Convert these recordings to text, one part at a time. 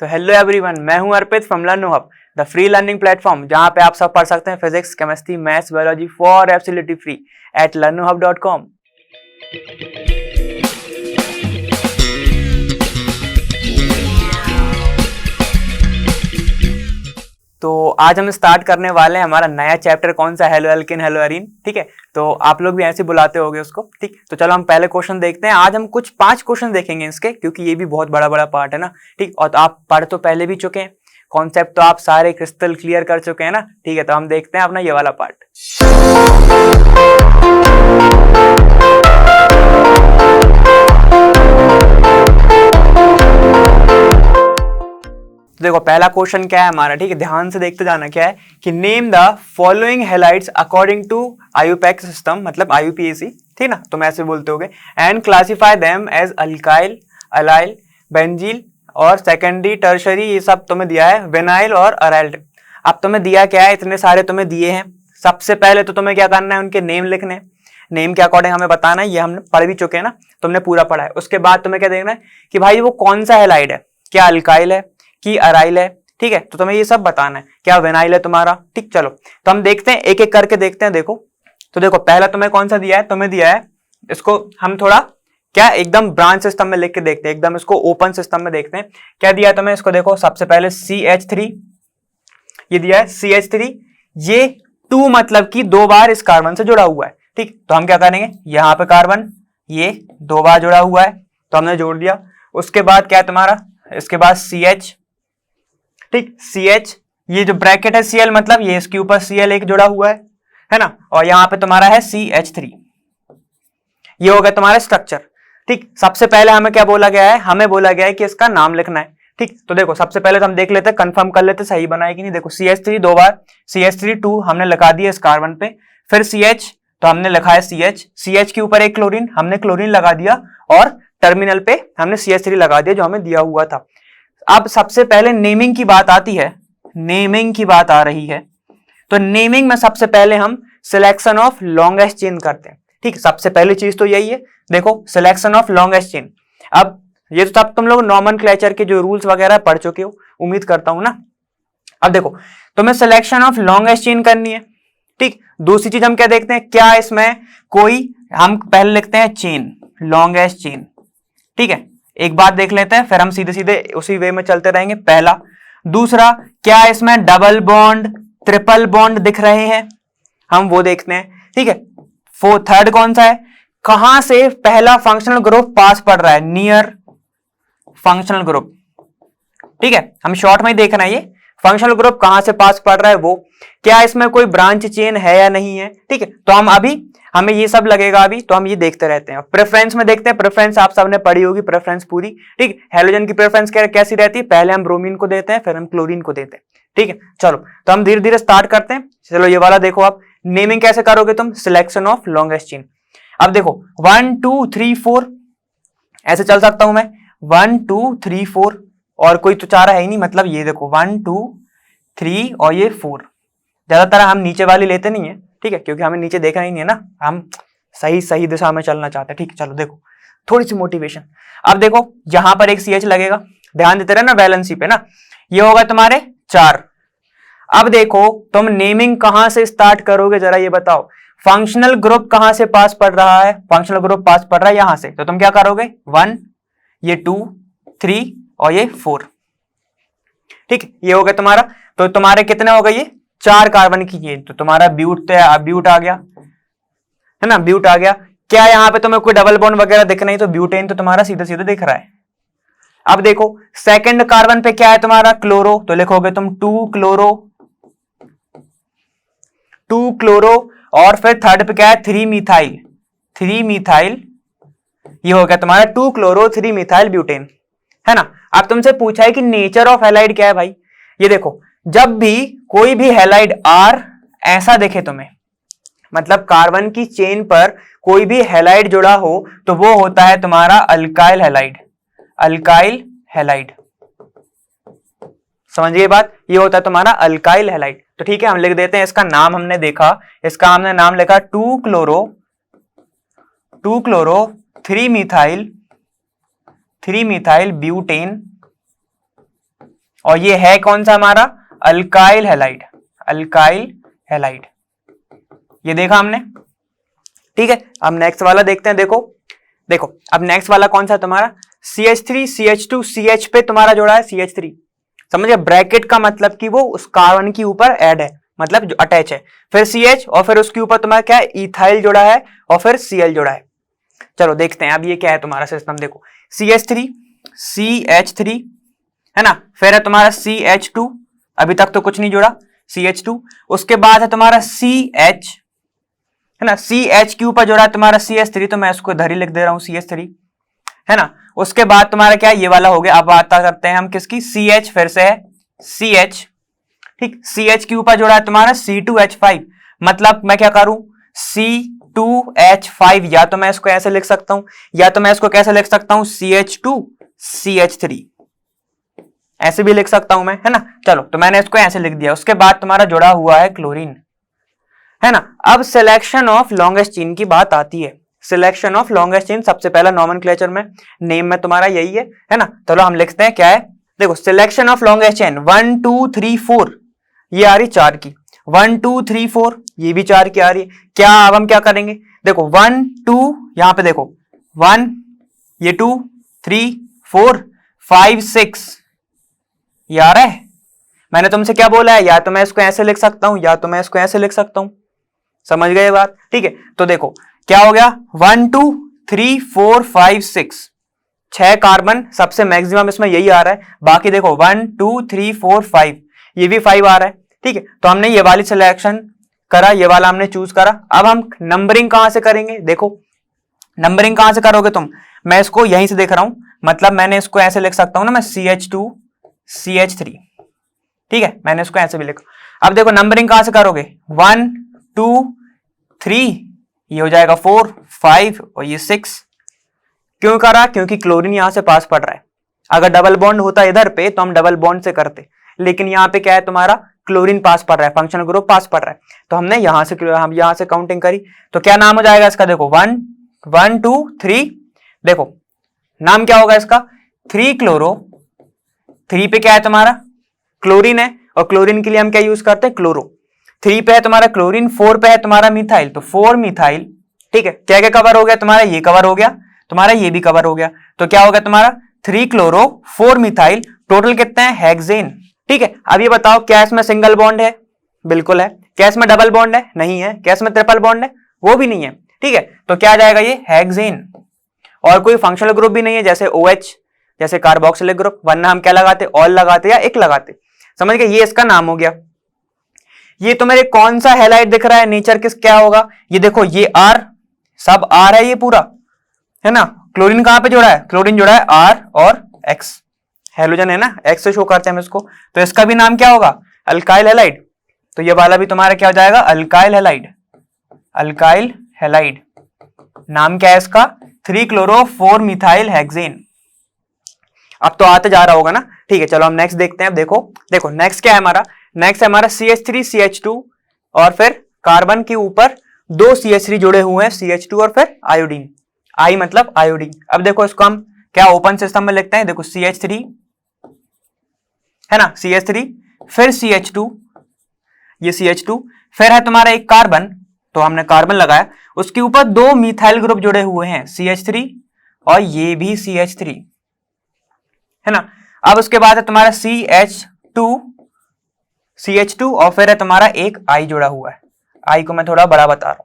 तो hello everyone, मैं हूं Arpit from Learnohub, the free learning platform जहां पे आप सब पढ़ सकते हैं physics, chemistry, maths, biology for absolutely free at learnohub.com। तो आज हम स्टार्ट करने वाले हैं हमारा नया चैप्टर। कौन सा? Haloalkane, haloarene. ठीक है, तो आप लोग भी ऐसे बुलाते होगे उसको। ठीक, तो चलो हम पहले क्वेश्चन देखते हैं। आज हम कुछ 5 क्वेश्चन देखेंगे इसके, क्योंकि ये भी बहुत बड़ा बड़ा पार्ट है ना। ठीक, और तो आप पढ़ तो पहले भी चुके हैं, कॉन्सेप्ट तो आप सारे क्रिस्टल क्लियर कर चुके हैं ना। ठीक है, तो हम देखते हैं अपना ये वाला पार्ट। देखो पहला क्वेश्चन क्या है हमारा। ठीक है, ध्यान से देखते जाना। क्या है कि name the following halides according to IUPAC system, मतलब IUPAC। ठीक ना, तुम ऐसे बोलते होगे। And classify them as alkyl, allyl, benzyl और सेकेंडरी, टर्शरी। ये सब तुम्हें दिया है, विनाइल और अराइल। अब तुम्हें दिया क्या है, इतने सारे तुम्हें दिए हैं। सबसे पहले तो तुम्हें क्या करना है, उनके नेम लिखने। नेम के अकॉर्डिंग हमें बताना है, ये हमने पढ़ भी चुके हैं ना, तुमने पूरा पढ़ा है। उसके बाद तुम्हें क्या देखना है कि भाई वो कौन सा हैलाइड है, क्या अल्काइल है कि अराइल है। ठीक है, तो तुम्हें ये सब बताना है, क्या विनाइल है तुम्हारा। ठीक, चलो तो हम देखते हैं, एक एक करके देखते हैं। देखो तो देखो पहला तुम्हें कौन सा दिया है, तुम्हें दिया है, इसको हम थोड़ा क्या एकदम ब्रांच सिस्टम में लिख के देखते हैं, एकदम इसको ओपन सिस्टम में देखते हैं। क्या दिया है तुम्हें, इसको देखो। सबसे पहले CH3, ये दिया है CH3। ये 2 मतलब कि 2 बार इस कार्बन से जुड़ा हुआ है। ठीक, तो हम क्या करेंगे, यहाँ पे कार्बन ये 2 बार जुड़ा हुआ है, तो हमने जोड़ दिया। उसके बाद क्या है तुम्हारा, इसके बाद CH। ठीक, CH, ये जो ब्रैकेट है Cl, मतलब ये इसके ऊपर Cl एक जुड़ा हुआ है ना। और यहाँ पे तुम्हारा है CH3। ये हो गया तुम्हारा स्ट्रक्चर। ठीक, सबसे पहले हमें क्या बोला गया है, हमें बोला गया है कि इसका नाम लिखना है। ठीक, तो देखो सबसे पहले तो हम देख लेते हैं, कंफर्म कर लेते सही बनाए कि नहीं। देखो CH3 2 बार, CH3 2 हमने लगा दिया इस कार्बन पे। फिर CH, तो हमने लिखा है CH के ऊपर एक क्लोरीन, हमने क्लोरीन लगा दिया। और टर्मिनल पे हमने CH3 लगा दिया जो हमें दिया हुआ था। अब सबसे पहले नेमिंग की बात आती है, नेमिंग की बात आ रही है। तो नेमिंग में सबसे पहले हम सिलेक्शन ऑफ लॉन्गेस्ट चेन करते हैं। ठीक, सबसे पहली चीज तो यही है। देखो सिलेक्शन ऑफ लॉन्गेस्ट चेन। अब ये तो सब तुम लोग नॉमेनक्लेचर के जो रूल्स वगैरह पढ़ चुके हो, उम्मीद करता हूं ना। अब देखो तुम्हें सिलेक्शन ऑफ लॉन्गेस्ट चेन करनी है। ठीक, दूसरी चीज हम क्या देखते हैं, क्या इसमें कोई, हम पहले लिखते हैं चेन, लॉन्गेस्ट चेन। ठीक है, एक बात देख लेते हैं, फिर हम सीधे सीधे उसी वे में चलते रहेंगे। पहला, दूसरा, क्या इसमें डबल बॉन्ड, ट्रिपल बॉन्ड दिख रहे हैं, हम वो देखते हैं। ठीक है, थर्ड कौन सा है, कहां से पहला फंक्शनल ग्रुप पास पड़ रहा है, नियर फंक्शनल ग्रुप। ठीक है, हम शॉर्ट में ही देखना है, ये फंक्शनल ग्रुप कहां से पास पड़ रहा है वो, क्या इसमें कोई ब्रांच चेन है या नहीं है। ठीक है, तो हम अभी हमें ये सब लगेगा अभी, तो हम ये देखते रहते हैं। प्रेफरेंस में देखते हैं, प्रेफरेंस आप सबने पढ़ी होगी, प्रेफरेंस पूरी। ठीक, हेलोजन की प्रेफरेंस कैसी रहती है, पहले हम ब्रोमीन को देते हैं, फिर हम क्लोरीन को देते हैं। ठीक है, चलो तो हम धीरे धीरे स्टार्ट करते हैं। चलो ये वाला देखो, आप नेमिंग कैसे करोगे तुम, सिलेक्शन ऑफ लॉन्गेस्ट चेन। अब देखो 1 2 3 4 ऐसे चल सकता हूं मैं, 1 2 3 4, और कोई तो चारा है ही नहीं, मतलब ये देखो 1 2 3 और ये 4। ज्यादातर हम नीचे वाली लेते नहीं है। ठीक है, क्योंकि हमें नीचे देखना ही नहीं है ना, हम सही दिशा में चलना चाहते हैं। ठीक है, चलो देखो थोड़ी सी मोटिवेशन। अब देखो यहां पर एक CH लगेगा, ध्यान देते रहे ना वैलेंसी पे ना। ये होगा तुम्हारे 4। अब देखो तुम नेमिंग कहां से स्टार्ट करोगे, जरा ये बताओ। फंक्शनल ग्रुप कहां से पास पड़ रहा है, फंक्शनल ग्रुप पास पड़ रहा है यहां से, तो तुम क्या करोगे, 1, ये 2 3 और ये 4। ठीक, ये हो गया तुम्हारा। तो तुम्हारे कितने हो गए, ये 4 कार्बन की चेन। तो तुम्हारा ब्यूट आ गया है ना, ब्यूट आ गया। क्या यहां पे तुम्हें कोई डबल बॉन्ड वगैरह दिख नहीं, तो ब्यूटेन तो तुम्हारा सीधे सीधे दिख रहा है। अब देखो सेकंड कार्बन पे क्या है तुम्हारा, क्लोरो, तो लिखोगे तुम 2 क्लोरो, 2 क्लोरो। और फिर थर्ड पे क्या है, 3 मिथाइल, 3 मिथाइल। ये हो गया तुम्हारा 2 क्लोरो 3 मिथाइल ब्यूटेन, है ना। अब तुमसे पूछा है कि नेचर ऑफ हैलाइड क्या है भाई। ये देखो जब भी कोई भी हैलाइड R ऐसा दिखे तुम्हें, मतलब कार्बन की चेन पर कोई भी हैलाइड जुड़ा हो, तो वो होता है तुम्हारा अल्काइल हैलाइड, अल्काइल हैलाइड। समझिए बात, ये होता है तुम्हारा अल्काइल हैलाइड। तो ठीक है, हम लिख देते हैं, इसका नाम हमने देखा, इसका हमने नाम लिखा 2 क्लोरो 3 मिथाइल ब्यूटेन और ये है कौन सा हमारा अल्काइल हैलाइड, अल्काइल हैलाइड, ये देखा हमने। ठीक है, अब नेक्स्ट वाला देखते हैं। देखो देखो अब नेक्स्ट वाला कौन सा तुम्हारा CH3 CH2 CH पे तुम्हारा जोड़ा है CH3, समझिए ब्रैकेट का मतलब कि वो उस कार्बन के ऊपर ऐड है, मतलब जो अटैच है, फिर CH और फिर उसके ऊपर तुम्हारा क्या है इथाइल जोड़ा है और फिर Cl जोड़ा है। चलो देखते हैं अब ये क्या है तुम्हारा सिस्टम। देखो CH3 CH3 है ना, फिर है तुम्हारा CH2, अभी तक तो कुछ नहीं जुड़ा, CH2, उसके बाद है तुम्हारा CH है ना, CH के ऊपर जोड़ा है तुम्हारा CH3, तो मैं इसको इधर ही लिख दे रहा हूं CH3 है ना। उसके बाद तुम्हारा क्या ये वाला हो गया। अब बात करते हैं हम किसकी, CH, फिर से है CH, ठीक, CH के ऊपर जोड़ा है तुम्हारा C2H5, मतलब मैं क्या करूं C2H5, या तो मैं इसको ऐसे लिख सकता हूं, या तो मैं इसको कैसे लिख सकता हूं CH2 CH3, ऐसे भी लिख सकता हूं मैं, है ना। चलो तो मैंने इसको ऐसे लिख दिया। उसके बाद तुम्हारा जुड़ा हुआ है क्लोरीन, है ना। अब सिलेक्शन ऑफ लॉन्गेस्ट चेन की बात आती है। सिलेक्शन ऑफ लॉन्गेस्ट चेन सबसे पहला नॉमेनक्लेचर में नेम में तुम्हारा यही है ना। चलो हम लिखते हैं क्या है। देखो सिलेक्शन ऑफ लॉन्गेस्ट चेन 1 2 3 4 ये आ रही 4 की, 1 2 3 4 ये भी 4 की आ रही है। क्या अब हम क्या करेंगे, देखो 1 2 यहां पे देखो 1 ये 2 3 4 5 6 ये आ रहा है। मैंने तुमसे क्या बोला है, या तो मैं इसको ऐसे लिख सकता हूं या तो मैं इसको ऐसे लिख सकता हूं, समझ गए बात। ठीक है, तो देखो क्या हो गया 1 2 3 4 5 6 6 कार्बन सबसे मैक्सिमम इसमें यही आ रहा है। बाकी देखो 1 2 3 4 5 ये भी 5 आ रहा है। ठीक है, तो हमने ये वाली सिलेक्शन करा, ये वाला हमने चूज करा। अब हम नंबरिंग कहां से करेंगे, देखो नंबरिंग कहां से करोगे तुम, मैं इसको यहीं से देख रहा हूं, मतलब मैंने इसको ऐसे लिख सकता हूं ना, मैं CH2 CH3, ठीक है, मैंने इसको ऐसे भी लिखा। अब देखो नंबरिंग कहां से करोगे 1 2 3 ये हो जाएगा 4 5 और ये 6। क्यों करा, क्योंकि क्लोरीन यहां से पास पड़ रहा है। अगर डबल बॉन्ड होता इधर पे तो हम डबल बॉन्ड से करते, लेकिन यहाँ पे क्या है तुम्हारा क्लोरीन पास पड़ रहा है, फंक्शनल ग्रुप पास पड़ रहा है, तो हमने हम यहां से काउंटिंग करी। तो क्या नाम हो जाएगा इसका, देखो 1 1 2 3, देखो नाम क्या होगा इसका 3 क्लोरो। 3 पे क्या है तुम्हारा क्लोरीन है, और क्लोरीन के लिए हम क्या यूज करते हैं क्लोरो। 3 पे है तुम्हारा क्लोरीन, 4 पे है तुम्हारा मिथाइल, तो 4 मिथाइल। ठीक है, क्या क्या कवर हो गया तुम्हारा, ये कवर हो गया तुम्हारा, ये भी कवर हो गया, तो क्या हो गया तुम्हारा 3 क्लोरो 4 मिथाइल, टोटल कितने हैं हेक्सेन। ठीक है, अब ये बताओ क्या इसमें सिंगल बॉन्ड है, बिल्कुल है। क्या इसमें डबल बॉन्ड है, नहीं है। क्या इसमें ट्रिपल बॉन्ड है, वो भी नहीं है। ठीक है, तो क्या आ जाएगा ये हेक्सेन। और कोई फंक्शनल ग्रुप भी नहीं है, जैसे OH, जैसे कार्बोक्सिलिक ग्रुप, वरना हम क्या लगाते ऑल लगाते या एक लगाते, समझ गए, ये इसका नाम हो गया। ये तो मेरे कौन सा हैलाइड दिख रहा है, नेचर किस क्या होगा, ये देखो ये R, सब R है ये पूरा, है ना। क्लोरीन कहां पे जोड़ा है, क्लोरीन जोड़ा है R और X, हेलोजन है ना, X से शो करते हैं हम इसको, तो इसका भी नाम क्या होगा अल्काइल हैलाइड। तो ये वाला भी तुम्हारा क्या हो जाएगा अल्काइल हैलाइड, अल्काइल हैलाइड। नाम क्या है इसका 3 क्लोरो 4 मिथाइल हेक्सेन। अब तो आते जा रहा होगा ना। ठीक है, चलो हम नेक्स्ट देखते हैं। अब देखो नेक्स्ट क्या है हमारा, नेक्स्ट है हमारा CH3 CH2 और फिर कार्बन के ऊपर 2 CH3 जुड़े हुए हैं, CH2 और फिर आयोडीन, आई मतलब आयोडीन। अब देखो इसको हम क्या ओपन सिस्टम में लिखते हैं, देखो CH3 है ना, CH3 फिर CH2, ये CH2, फिर है तुम्हारा एक कार्बन, तो हमने कार्बन लगाया, उसके ऊपर 2 मिथाइल ग्रुप जुड़े हुए हैं, CH3 और ये भी CH3, है ना। अब उसके बाद है तुम्हारा CH2 और फिर है तुम्हारा एक I जुड़ा हुआ है, I को मैं थोड़ा बड़ा बता रहा हूं,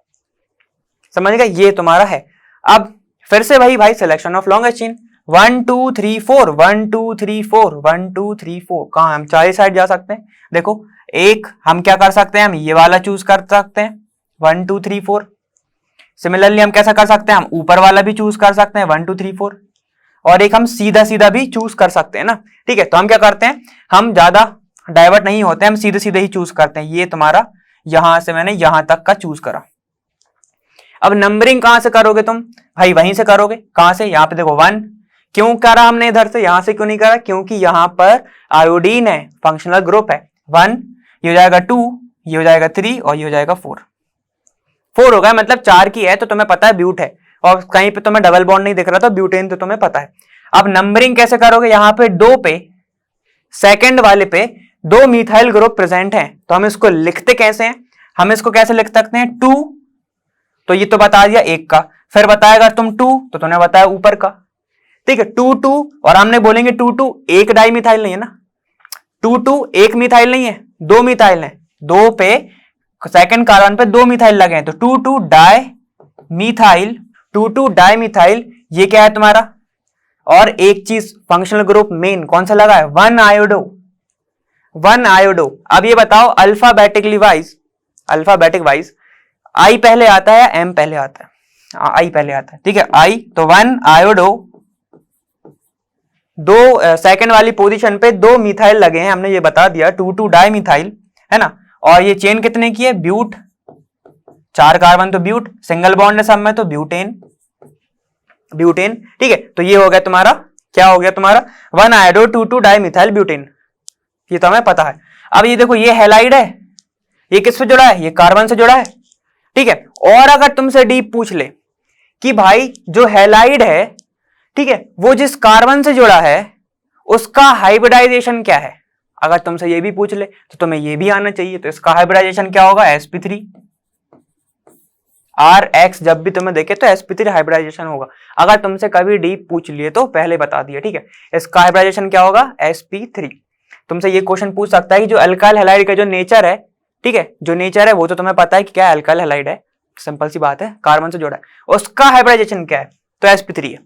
समझ गए, ये तुम्हारा है। अब फिर से भाई सिलेक्शन ऑफ लॉन्गेस्ट चेन 1 2 3 4 1 2 3 4 1 2 3 4, कहां हम चारों साइड जा सकते हैं। देखो एक हम क्या कर सकते हैं, हम ये वाला चूज कर सकते हैं 1 2 3 4। सिमिलरली हम कैसा कर सकते हैं, हम ऊपर वाला भी चूज कर सकते हैं 1 2 3 4, और एक हम सीधा सीधा भी चूज कर सकते हैं ना। ठीक है, तो हम क्या करते हैं, हम ज्यादा डाइवर्ट नहीं होते, हम सीधे सीधे ही चूज करते हैं। ये तुम्हारा यहां से मैंने यहां तक का चूज करा। अब नंबरिंग कहां से करोगे तुम, भाई वहीं से करोगे, कहां से, यहां पे देखो 1, क्यों करा हमने इधर से, यहां से क्यों नहीं करा, क्योंकि यहां पर आयोडीन है, फंक्शनल ग्रुप है। 1 ये हो जाएगा 2, ये हो जाएगा 3 और ये हो जाएगा 4 हो गया, मतलब 4 की है तो तुम्हें पता है ब्यूट है, और कहीं पे तुम्हें डबल बॉन्ड नहीं दिख रहा था, ब्यूटेन तो तुम्हें पता है। अब नंबरिंग कैसे करोगे, यहां पे 2 पे सेकंड वाले पे 2 मिथाइल ग्रुप प्रेजेंट हैं, तो हम इसको लिखते कैसे हैं? हम इसको कैसे लिख सकते हैं? 2, तो ये तो बता दिया एक का, फिर बताएगा तुम 2, तो तुमने बताया ऊपर का, ठीक है 2 2, और हमने बोलेंगे 2 2 एक डाई मिथाइल नहीं है ना, 2 2 एक मिथाइल नहीं है, 2 मिथाइल है, 2 पे सेकंड कार्बन पे 2 मिथाइल लगे हैं, तो 2 2 डाई मिथाइल, 2 2 डाई मिथाइल, ये क्या है तुम्हारा? और एक चीज फंक्शनल ग्रुप मेन कौन सा लगा है? 1 आयोडो, 1 आयोडो। अब ये बताओ alphabetically wise, alphabetic wise I पहले आता है या एम पहले आता है? आई पहले आता है, ठीक है आई, तो 1 आयोडो, दो सेकंड वाली पोजीशन पे 2 मिथाइल लगे हैं, हमने ये बता दिया, 2 2 डाई मिथाइल है ना। और ये चेन कितने की है? ब्यूट, 4 कार्बन तो ब्यूट, सिंगल बॉन्ड है सब में तो ब्यूटेन, ब्यूटेन, ठीक है। तो ये हो गया तुम्हारा, क्या हो गया तुम्हारा? 1 आयोडो 2 2 डाई मिथाइल ब्यूटेन, ये तो हमें पता है। अब ये देखो ये हैलाइड है, ये किस पे जुड़ा है? ये कार्बन से जुड़ा है, ठीक है। और अगर तुमसे डीप पूछ ले कि भाई जो हैलाइड है, ठीक है, वो जिस कार्बन से जुड़ा है उसका हाइब्रिडाइजेशन क्या है, अगर तुमसे ये भी पूछ ले तो तुम्हें ये भी आना चाहिए। तो इसका हाइब्रिडाइजेशन क्या होगा? sp3, RX जब भी तुम्हें देखे तो sp3 हाइब्रिडाइजेशन होगा। अगर तुमसे कभी डीप पूछ लिए तो पहले बता दिया, ठीक है। इसका हाइब्रिडाइजेशन क्या होगा? sp3। तुमसे ये क्वेश्चन पूछ सकता है कि जो अल्काइल हैलाइड का जो नेचर है, ठीक है, जो नेचर है वो तो तुम्हें पता है कि क्या अल्काइल हैलाइड है, सिंपल सी बात है, कार्बन से जुड़ा है, उसका हाइब्रिडाइजेशन क्या है? तो sp3 है।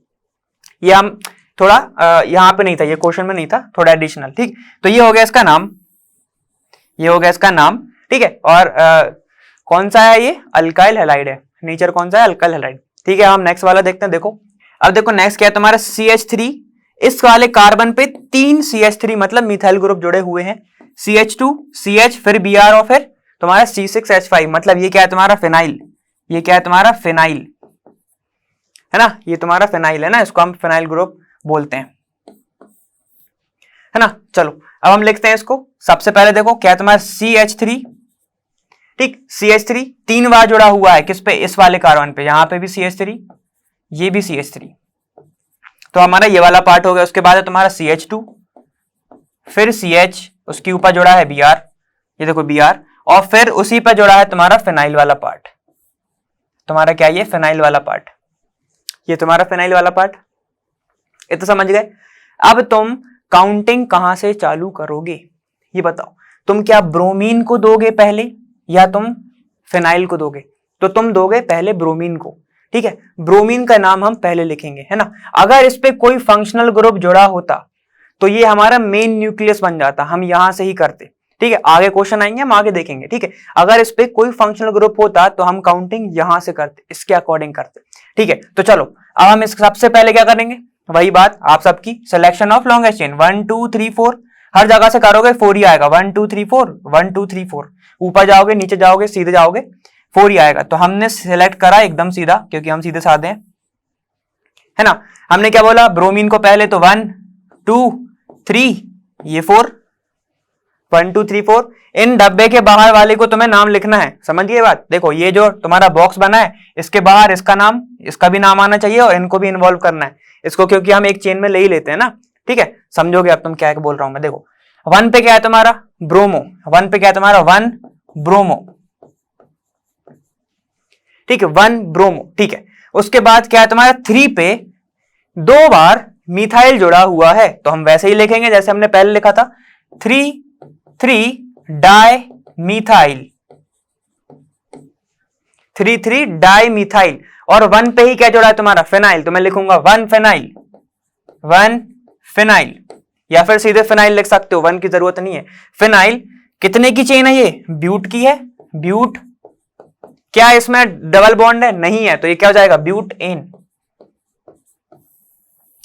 ये हम थोड़ा यहां पे नहीं था, ये क्वेश्चन में नहीं था, थोड़ा एडिशनल, ठीक। तो ये हो गया इसका नाम, ये हो गया इसका नाम, ठीक है। और कौन सा है ये? अल्काइल हैलाइड है, नेचर कौन सा है? अल्काइल हैलाइड, ठीक है। हम नेक्स्ट वाला देखते हैं। देखो अब देखो नेक्स्ट क्या है तुम्हारा? CH3, इस वाले कार्बन पे 3 CH3 मतलब मिथाइल ग्रुप जुड़े हुए हैं, CH2 CH फिर Br और फिर तुम्हारा C6H5, मतलब ये क्या है तुम्हारा? फिनाइल, ये क्या है तुम्हारा? फिनाइल है ना, ये तुम्हारा फिनाइल है ना, इसको हम फिनाइल ग्रुप बोलते हैं, है ना। चलो अब हम लिखते हैं इसको। सबसे पहले देखो क्या है तुम्हारा? CH3, ठीक, CH3 3 बार जुड़ा हुआ है किस पे? इस वाले कार्बन पे, यहां पे भी CH3, ये भी CH3, तो हमारा ये वाला पार्ट हो गया। उसके बाद है तुम्हारा CH2, फिर CH, उसके ऊपर जुड़ा है Br, ये देखो Br, और फिर उसी पर जुड़ा है तुम्हारा फिनाइल वाला पार्ट, तुम्हारा क्या? ये फिनाइल वाला पार्ट, ये तुम्हारा फिनाइल वाला पार्ट, ये तो समझ गए। अब तुम काउंटिंग कहां से चालू करोगे ये बताओ? तुम क्या ब्रोमीन को दोगे पहले या तुम फिनाइल को दोगे? तो तुम दोगे पहले ब्रोमीन को, ठीक है। ब्रोमीन का नाम हम पहले लिखेंगे, है ना। अगर इस पे कोई फंक्शनल ग्रुप जुड़ा होता तो ये हमारा मेन न्यूक्लियस बन जाता, हम यहां से ही करते, ठीक है। आगे क्वेश्चन आएंगे, हम आगे देखेंगे, ठीक है। अगर इस पे कोई फंक्शनल ग्रुप होता तो हम काउंटिंग यहां से करते, इसके अकॉर्डिंग करते, ठीक है। तो चलो अब हम इस सबसे पहले क्या करेंगे? वही बात आप सबकी, सिलेक्शन ऑफ लॉन्गेस्ट चेन, 1 2 3 4, हर जगह से करोगे 4 ही आएगा, 1 2 3 4, 1 2 3 4, ऊपर जाओगे नीचे जाओगे सीधे जाओगे 4 ही आएगा। तो हमने सिलेक्ट करा एकदम सीधा, क्योंकि हम सीधे साधे हैं, है ना। हमने क्या बोला? ब्रोमीन को पहले तो 1 2 3, ये 4, 1 2 3 4। इन डब्बे के बाहर वाले को तुम्हें नाम लिखना है, समझ गए बात? देखो ये जो तुम्हारा बॉक्स बना है, इसके बाहर इसका नाम, इसका भी नाम आना चाहिए और इनको भी इन्वॉल्व करना है इसको, क्योंकि हम एक चेन में ले ही लेते हैं ना, ठीक है। समझोगे अब तुम क्या बोल रहा हूं मैं? देखो 1 पे क्या है तुम्हारा? ब्रोमो, 1 पे क्या है तुम्हारा? 1 ब्रोमो, ठीक है, 1 ब्रोमो, ठीक है। उसके बाद क्या है तुम्हारा? 3 पे 2 बार मिथाइल जुड़ा हुआ है, तो हम वैसे ही लिखेंगे जैसे हमने पहले लिखा था, 3 3 डाई मिथाइल, 3 3 डाई मिथाइल। और 1 पे ही क्या जुड़ा है तुम्हारा? फिनाइल, तो मैं लिखूंगा 1 फिनाइल, 1 फिनाइल, या फिर सीधे फिनाइल लिख सकते हो, 1 की जरूरत नहीं है। फिनाइल कितने की चेन है? ये ब्यूट की है, ब्यूट। क्या इसमें डबल बॉन्ड है? नहीं है, तो ये क्या हो जाएगा? Butene.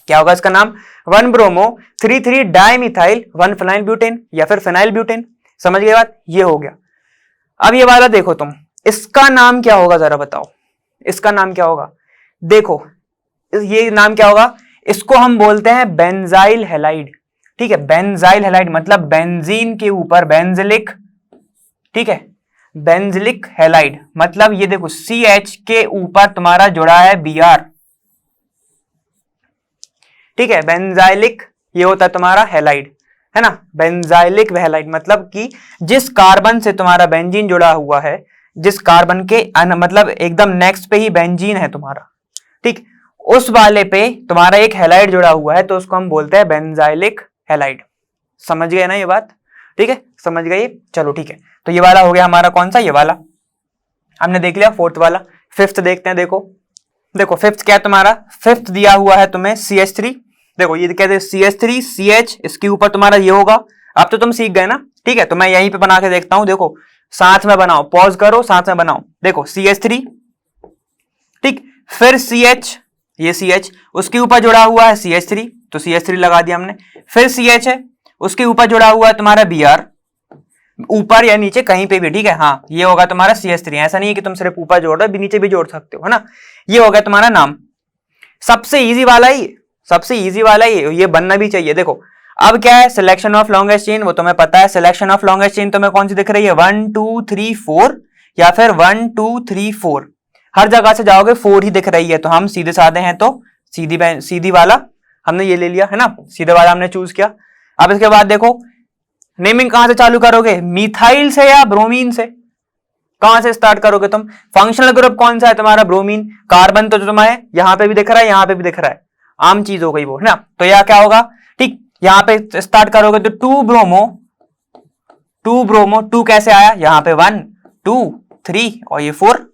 क्या होगा इसका नाम? 1 bromo 3 3 dimethyl 1 phenyl butane, या फिर फिनाइल ब्यूटेन। समझ गए बात? ये हो गया। अब ये वाला देखो तुम, इसका नाम क्या होगा जरा बताओ, इसका नाम क्या होगा? देखो ये नाम क्या होगा? इसको हम बोलते हैं बेंजाइल हैलाइड, ठीक है। बेंजाइल हैलाइड मतलब बेंजीन के ऊपर बेंजिलिक, ठीक है, बेंजिलिक हैलाइड, मतलब ये देखो CH के ऊपर तुम्हारा जुड़ा है Br, ठीक है, बेंजाइलिक, ये होता है तुम्हारा हैलाइड, है ना, बेंजाइलिक हैलाइड मतलब कि जिस कार्बन से तुम्हारा बेंजीन जुड़ा हुआ है, जिस कार्बन के मतलब एकदम नेक्स्ट पे ही बेंजीन है तुम्हारा, ठीक, उस वाले पे तुम्हारा एक हैलाइड जुड़ा हुआ है तो उसको हम बोलते हैं बेंजाइलिक हैलाइड। समझ गए ना ये बात? ठीक है, समझ गए? चलो ठीक है, तो ये वाला हो गया हमारा कौन सा, ये वाला हमने देख लिया। फोर्थ वाला, फिफ्थ देखते हैं। देखो देखो फिफ्थ क्या है तुम्हारा, फिफ्थ दिया हुआ है तुम्हें CH3। देखो ये कहते हैं CH3 CH, इसके ऊपर तुम्हारा ये होगा। अब तो तुम सीख गए ना, ठीक है, तो मैं यहीं पे बना के देखता हूं। देखो साथ में बनाओ, पॉज करो, साथ में बनाओ। देखो CH3, ठीक, फिर CH, ये CH, उसके ऊपर जुड़ा हुआ है CH3, तो CH3 लगा दिया हमने। फिर CH है, उसके ऊपर जुड़ा हुआ है तुम्हारा Br, ऊपर या नीचे कहीं पे भी, ठीक है। हाँ, ये होगा तुम्हारा CH3। ऐसा नहीं है कि तुम सिर्फ ऊपर जोड़ रहे हो, नीचे भी जोड़ सकते हो, है ना। ये हो गया तुम्हारा नाम, सबसे इजी वाला ही, सबसे इजी वाला ही, ये बनना भी चाहिए। देखो अब क्या है, सिलेक्शन ऑफ लॉन्गेस्ट चेन, वो तुम्हें पता है। सिलेक्शन ऑफ लॉन्गेस्ट चेन तुम्हें कौन सी दिख रही है, 1 2 3 4 या फिर 1 2 3 4, हर जगह से जाओगे 4 ही दिख रही है, तो हम सीधे साधे हैं तो सीधी वाला हमने ये ले लिया, है ना, सीधे वाला हमने चूज किया। अब इसके बाद देखो नेमिंग कहां से चालू करोगे, मिथाइल से या ब्रोमीन से, कहां से स्टार्ट करोगे तुम। फंक्शनल ग्रुप कौन सा है तुम्हारा, ब्रोमीन। कार्बन तो तुम्हें यहां पे भी दिख रहा है, यहां पे भी दिख रहा है, आम चीज हो गई वो, है ना। तो यह क्या होगा, ठीक, यहां पे स्टार्ट करोगे तो 2 ब्रोमो, 2 ब्रोमो, 2 कैसे आया, यहां पे 1 2 3 और ये 4,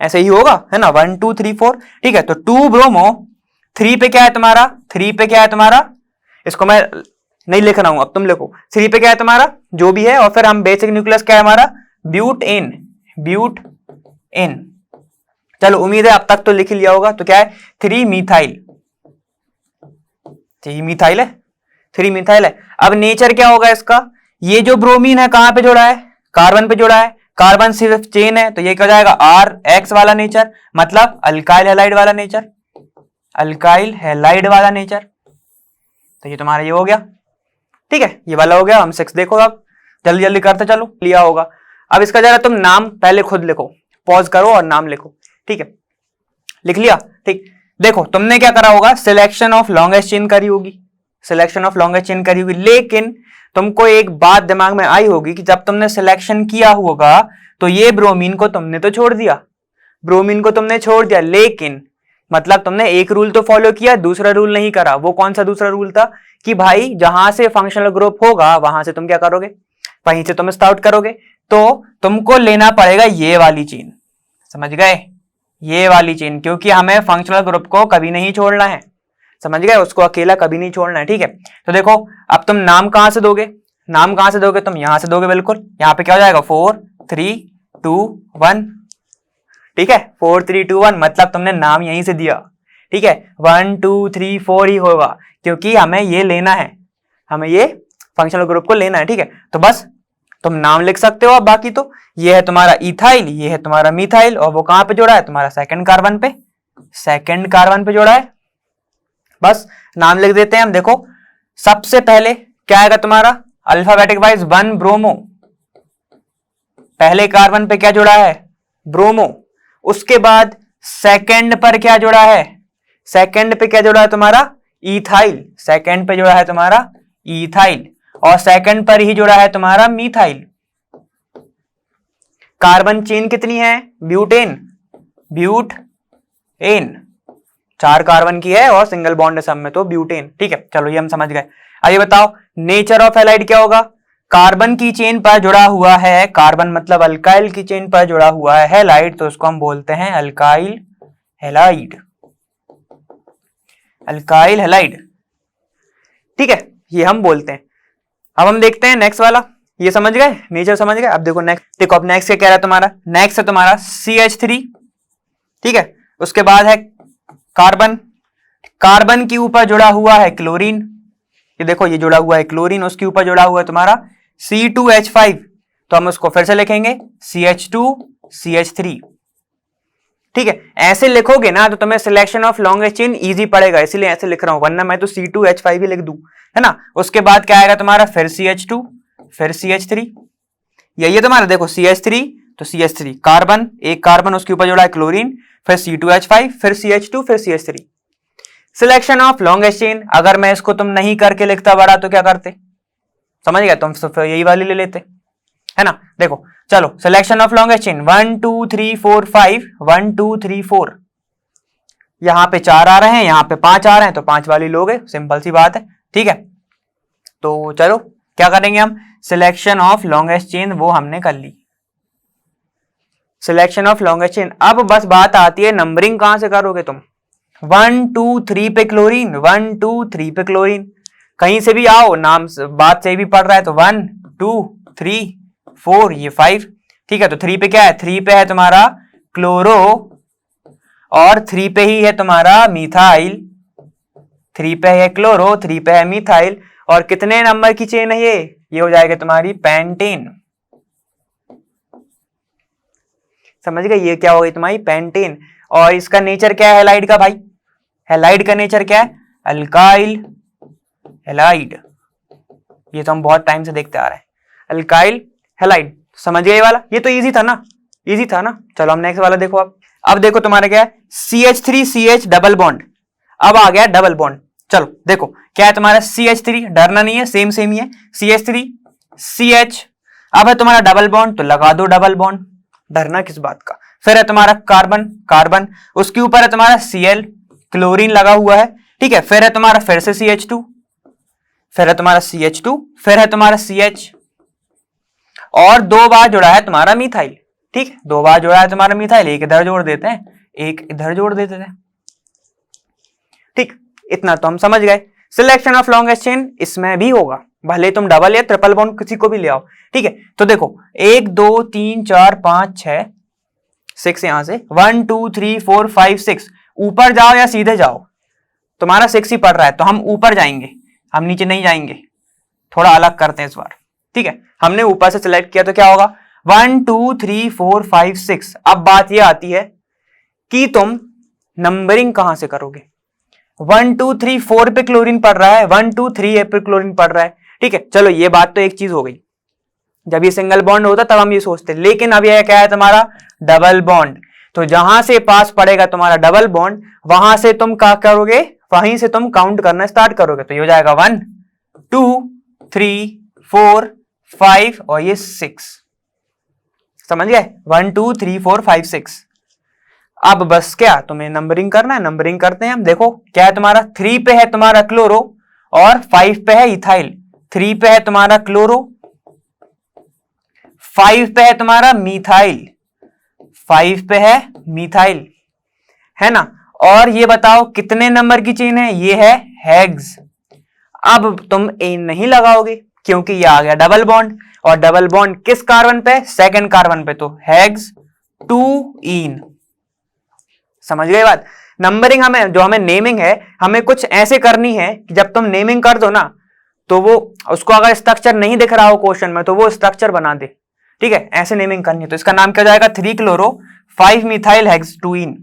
ऐसे ही होगा, है ना, 1 2 3 4, ठीक है। तो 2 ब्रोमो, 3 पे क्या है तुम्हारा, 3 पे क्या है तुम्हारा, इसको मैं नहीं लिख रहा हूं, अब तुम लिखो। 3 पे क्या है तुम्हारा, जो भी है, और फिर हम बेसिक न्यूक्लियस क्या है हमारा, ब्यूटेन, ब्यूटेन। चलो उम्मीद है अब तक तो लिख लिया होगा। तो क्या है, 3 मिथाइल, 3 मिथाइल है, 3 मिथाइल है। अब नेचर क्या होगा इसका, ये जो ब्रोमीन है कहां पे जुड़ा है, कार्बन पे जुड़ा है, कार्बन सिर्फ चेन है, तो ये क्या हो जाएगा, RX वाला नेचर, मतलब अल्काइल हैलाइड वाला नेचर, अल्काइल हैलाइड वाला नेचर। तो ये तुम्हारा ये हो गया, ठीक है, ये वाला हो गया। हम 6 देखो, अब जल्दी जल्दी करते चलो, लिया होगा। अब इसका जरा तुम नाम पहले खुद लिखो, पॉज करो और नाम लिखो, ठीक है, लिख लिया, ठीक। देखो तुमने क्या करा होगा, सिलेक्शन ऑफ लॉन्गेस्ट चेन करी होगी, सिलेक्शन ऑफ लॉन्गेस्ट चेन करी होगी, लेकिन तुमको एक बात दिमाग में आई होगी कि जब तुमने सिलेक्शन किया होगा तो ये ब्रोमीन को तुमने तो छोड़ दिया, ब्रोमीन को तुमने छोड़ दिया, लेकिन मतलब तुमने एक रूल तो फॉलो किया, दूसरा रूल नहीं करा। वो कौन सा दूसरा रूल था कि भाई जहां से फंक्शनल ग्रुप होगा वहां से तुम क्या करोगे, वहीं से तुम स्टार्ट करोगे। तो तुमको लेना पड़ेगा ये वाली चेन, समझ गए, ये वाली चेन, क्योंकि हमें फंक्शनल ग्रुप को कभी नहीं छोड़ना है, समझ गए, उसको अकेला कभी नहीं छोड़ना है, ठीक है। तो देखो अब तुम नाम कहां से दोगे, नाम कहां से दोगे, तुम यहां से दोगे, बिल्कुल। यहां पे क्या हो जाएगा, 4 3 2 1, ठीक है, 4 3 2 1, मतलब तुमने नाम यहीं से दिया, ठीक है। 1 2 3 4 ही होगा, क्योंकि हमें ये लेना है, हमें ये फंक्शनल ग्रुप को लेना है, ठीक है। तो बस तुम नाम लिख सकते हो। अब बाकी तो ये है तुम्हारा इथाइल, ये है तुम्हारा मिथाइल, और वो कहां पे जोड़ा है, तुम्हारा सेकंड कार्बन पे, सेकंड कार्बन पे जोड़ा है। बस नाम लिख देते हैं हम। देखो सबसे पहले क्या आएगा तुम्हारा, अल्फाबेटिक वाइज 1 ब्रोमो, पहले कार्बन पे क्या जुड़ा है, ब्रोमो। उसके बाद सेकंड पर क्या जुड़ा है, सेकंड पे क्या जुड़ा है तुम्हारा, इथाइल, सेकंड पे जुड़ा है तुम्हारा इथाइल, और सेकंड पर ही जुड़ा है तुम्हारा मिथाइल। कार्बन चेन कितनी है, ब्यूटेन, ब्यूटेन 4 कार्बन की है और सिंगल बॉन्ड है सब में, तो ब्यूटेन, ठीक है। चलो ये हम समझ गए। आइए बताओ नेचर ऑफ हैलाइड क्या होगा, कार्बन की चेन पर जुड़ा हुआ है, कार्बन मतलब अल्काइल की चेन पर जुड़ा हुआ है हैलाइड, तो उसको हम बोलते हैं अल्काइल हैलाइड, अल्काइल हैलाइड, ठीक है, ये हम बोलते हैं। अब हम देखते हैं नेक्स्ट वाला, ये समझ गए, नेचर समझ गए। अब देखो नेक्स्ट, देखो अब नेक्स्ट क्या कह रहा है तुम्हारा, नेक्स्ट है तुम्हारा CH3, ठीक है। उसके बाद है कार्बन, कार्बन के ऊपर जुड़ा हुआ है क्लोरीन, ये देखो ये जुड़ा हुआ है क्लोरीन, उसके ऊपर जुड़ा हुआ है तुम्हारा C2H5, तो हम उसको फिर से लिखेंगे CH2 CH3, ठीक है। ऐसे लिखोगे ना तो तुम्हें selection of longest chain easy पड़ेगा, इसीलिए ऐसे लिख रहा हूं, वरना मैं तो C2H5 ही लिख दूं, है ना। उसके बाद क्या आएगा तुम्हारा, फिर CH2, फिर CH3, यही है तुम्हारा। देखो CH3 तो CH3 कार्बन, एक कार्बन उसके ऊपर जुड़ा है क्लोरीन, फिर C2H5, फिर CH2, फिर CH3। Selection of longest chain, अगर मैं इसको तुम नहीं करके लिखता बड़ा तो क्या करते, समझ गया, तुम तो यही वाली ले लेते, है ना। देखो चलो, सिलेक्शन ऑफ लॉन्गेस्ट चेन 1 2 3 4 5, 1 2 3 4, यहां पे 4 आ रहे हैं, यहां पे 5 आ रहे हैं, तो 5 वाली लोगे, सिंपल सी बात है, ठीक है। तो चलो क्या करेंगे हम, सिलेक्शन ऑफ लॉन्गेस्ट चेन वो हमने कर ली, सिलेक्शन ऑफ लॉन्गेस्ट चेन। अब बस बात आती है नंबरिंग कहां से करोगे तुम, 1 2 3 पे क्लोरीन, 1 2 3 पे क्लोरीन, कहीं से भी आओ, नाम बात से भी पढ़ रहा है, तो 1 2 3 4, ये 5, ठीक है। तो 3 पे क्या है, 3 पे है तुम्हारा क्लोरो, और 3 पे ही है तुम्हारा मिथाइल, 3 पे है क्लोरो, 3 पे है मिथाइल, और कितने नंबर की चेन है ये हो जाएगा तुम्हारी पेंटेन, समझ गए, ये क्या हो गई तुम्हारी पेंटेन। और इसका नेचर क्या है हैलाइड का भाई, हैलाइड का नेचर क्या है, अल्काइल हैलाइड, ये तो हम बहुत टाइम से देखते आ रहे हैं, अल्काइल हैलाइड, समझ गए ये वाला, ये तो इजी था ना, इजी था ना। चलो हम नेक्स्ट वाला देखो, अब देखो तुम्हारा क्या है, CH3CH डबल बॉन्ड, अब आ गया डबल बॉन्ड। चलो देखो क्या है तुम्हारा CH3, डरना नहीं है, सेम सेम ही है, CH3 CH, अब है तुम्हारा डबल बॉन्ड, तो लगा दो डबल बॉन्ड, डरना किस बात का। फिर है तुम्हारा कार्बन, कार्बन, उसके ऊपर है तुम्हारा Cl, क्लोरीन लगा हुआ है, ठीक है। फिर है तुम्हारा फिर से CH2, फिर है तुम्हारा CH2, फिर है तुम्हारा CH, और 2 बार जुड़ा है तुम्हारा मिथाइल, ठीक है, 2 बार जुड़ा है तुम्हारा मिथाइल, एक इधर जोड़ देते हैं, एक इधर जोड़ देते हैं, ठीक, इतना तो हम समझ गए। सिलेक्शन ऑफ लॉन्गेस्ट चेन इसमें भी होगा, भले तुम डबल या ट्रिपल बॉन्ड किसी को भी ले आओ, ठीक है। तो देखो 1 2 3 4 5 6 6, यहां से 1 2 3 4 5 6, ऊपर जाओ या सीधे जाओ, तुम्हारा 6 ही पड़ रहा है, तो हम ऊपर जाएंगे, हम नीचे नहीं जाएंगे, थोड़ा अलग करते हैं इस बार, ठीक है। हमने ऊपर से सिलेक्ट किया तो क्या होगा, 1 2 3 4 5 6। अब बात यह आती है कि तुम नंबरिंग कहां से करोगे, 1 2 3 4 पे क्लोरीन पड़ रहा है, 1 2 3 पे क्लोरीन पड़ रहा है, ठीक है। चलो ये बात तो एक चीज हो गई, जब ये सिंगल बॉन्ड होता तब हम ये सोचते, लेकिन अब ये क्या है तुम्हारा डबल बॉन्ड, तो जहां से पास पड़ेगा तुम्हारा डबल बॉन्ड, वहां से तुम क्या करोगे, वहीं से तुम काउंट करना स्टार्ट करोगे, तो ये हो जाएगा 1 2 3 4 5 और ये 6, समझ गए, 1 2 3 4 5 6। अब बस क्या तुम्हें नंबरिंग करना है, नंबरिंग करते हैं हम। देखो क्या है तुम्हारा, 3 पे है तुम्हारा क्लोरो और 5 पे है इथाइल, 3 पे है तुम्हारा क्लोरो, 5 पे है तुम्हारा मिथाइल, 5 पे है मिथाइल, है ना। और ये बताओ कितने नंबर की चेन है, ये है हेक्स। अब तुम ए नहीं लगाओगे क्योंकि ये आ गया डबल बॉन्ड, और डबल बॉन्ड किस कार्बन पे, सेकंड कार्बन पे, तो हेक्स 2 इन, समझ गए बात। नंबरिंग हमें, जो हमें नेमिंग है, हमें कुछ ऐसे करनी है कि जब तुम नेमिंग कर दो ना, तो वो उसको अगर स्ट्रक्चर नहीं दिख रहा हो क्वेश्चन में, तो वो स्ट्रक्चर बना दे, ठीक है, ऐसे नेमिंग करनी है। तो इसका नाम क्या जाएगा, 3 क्लोरो 5 मिथाइल हेक्स 2 इन,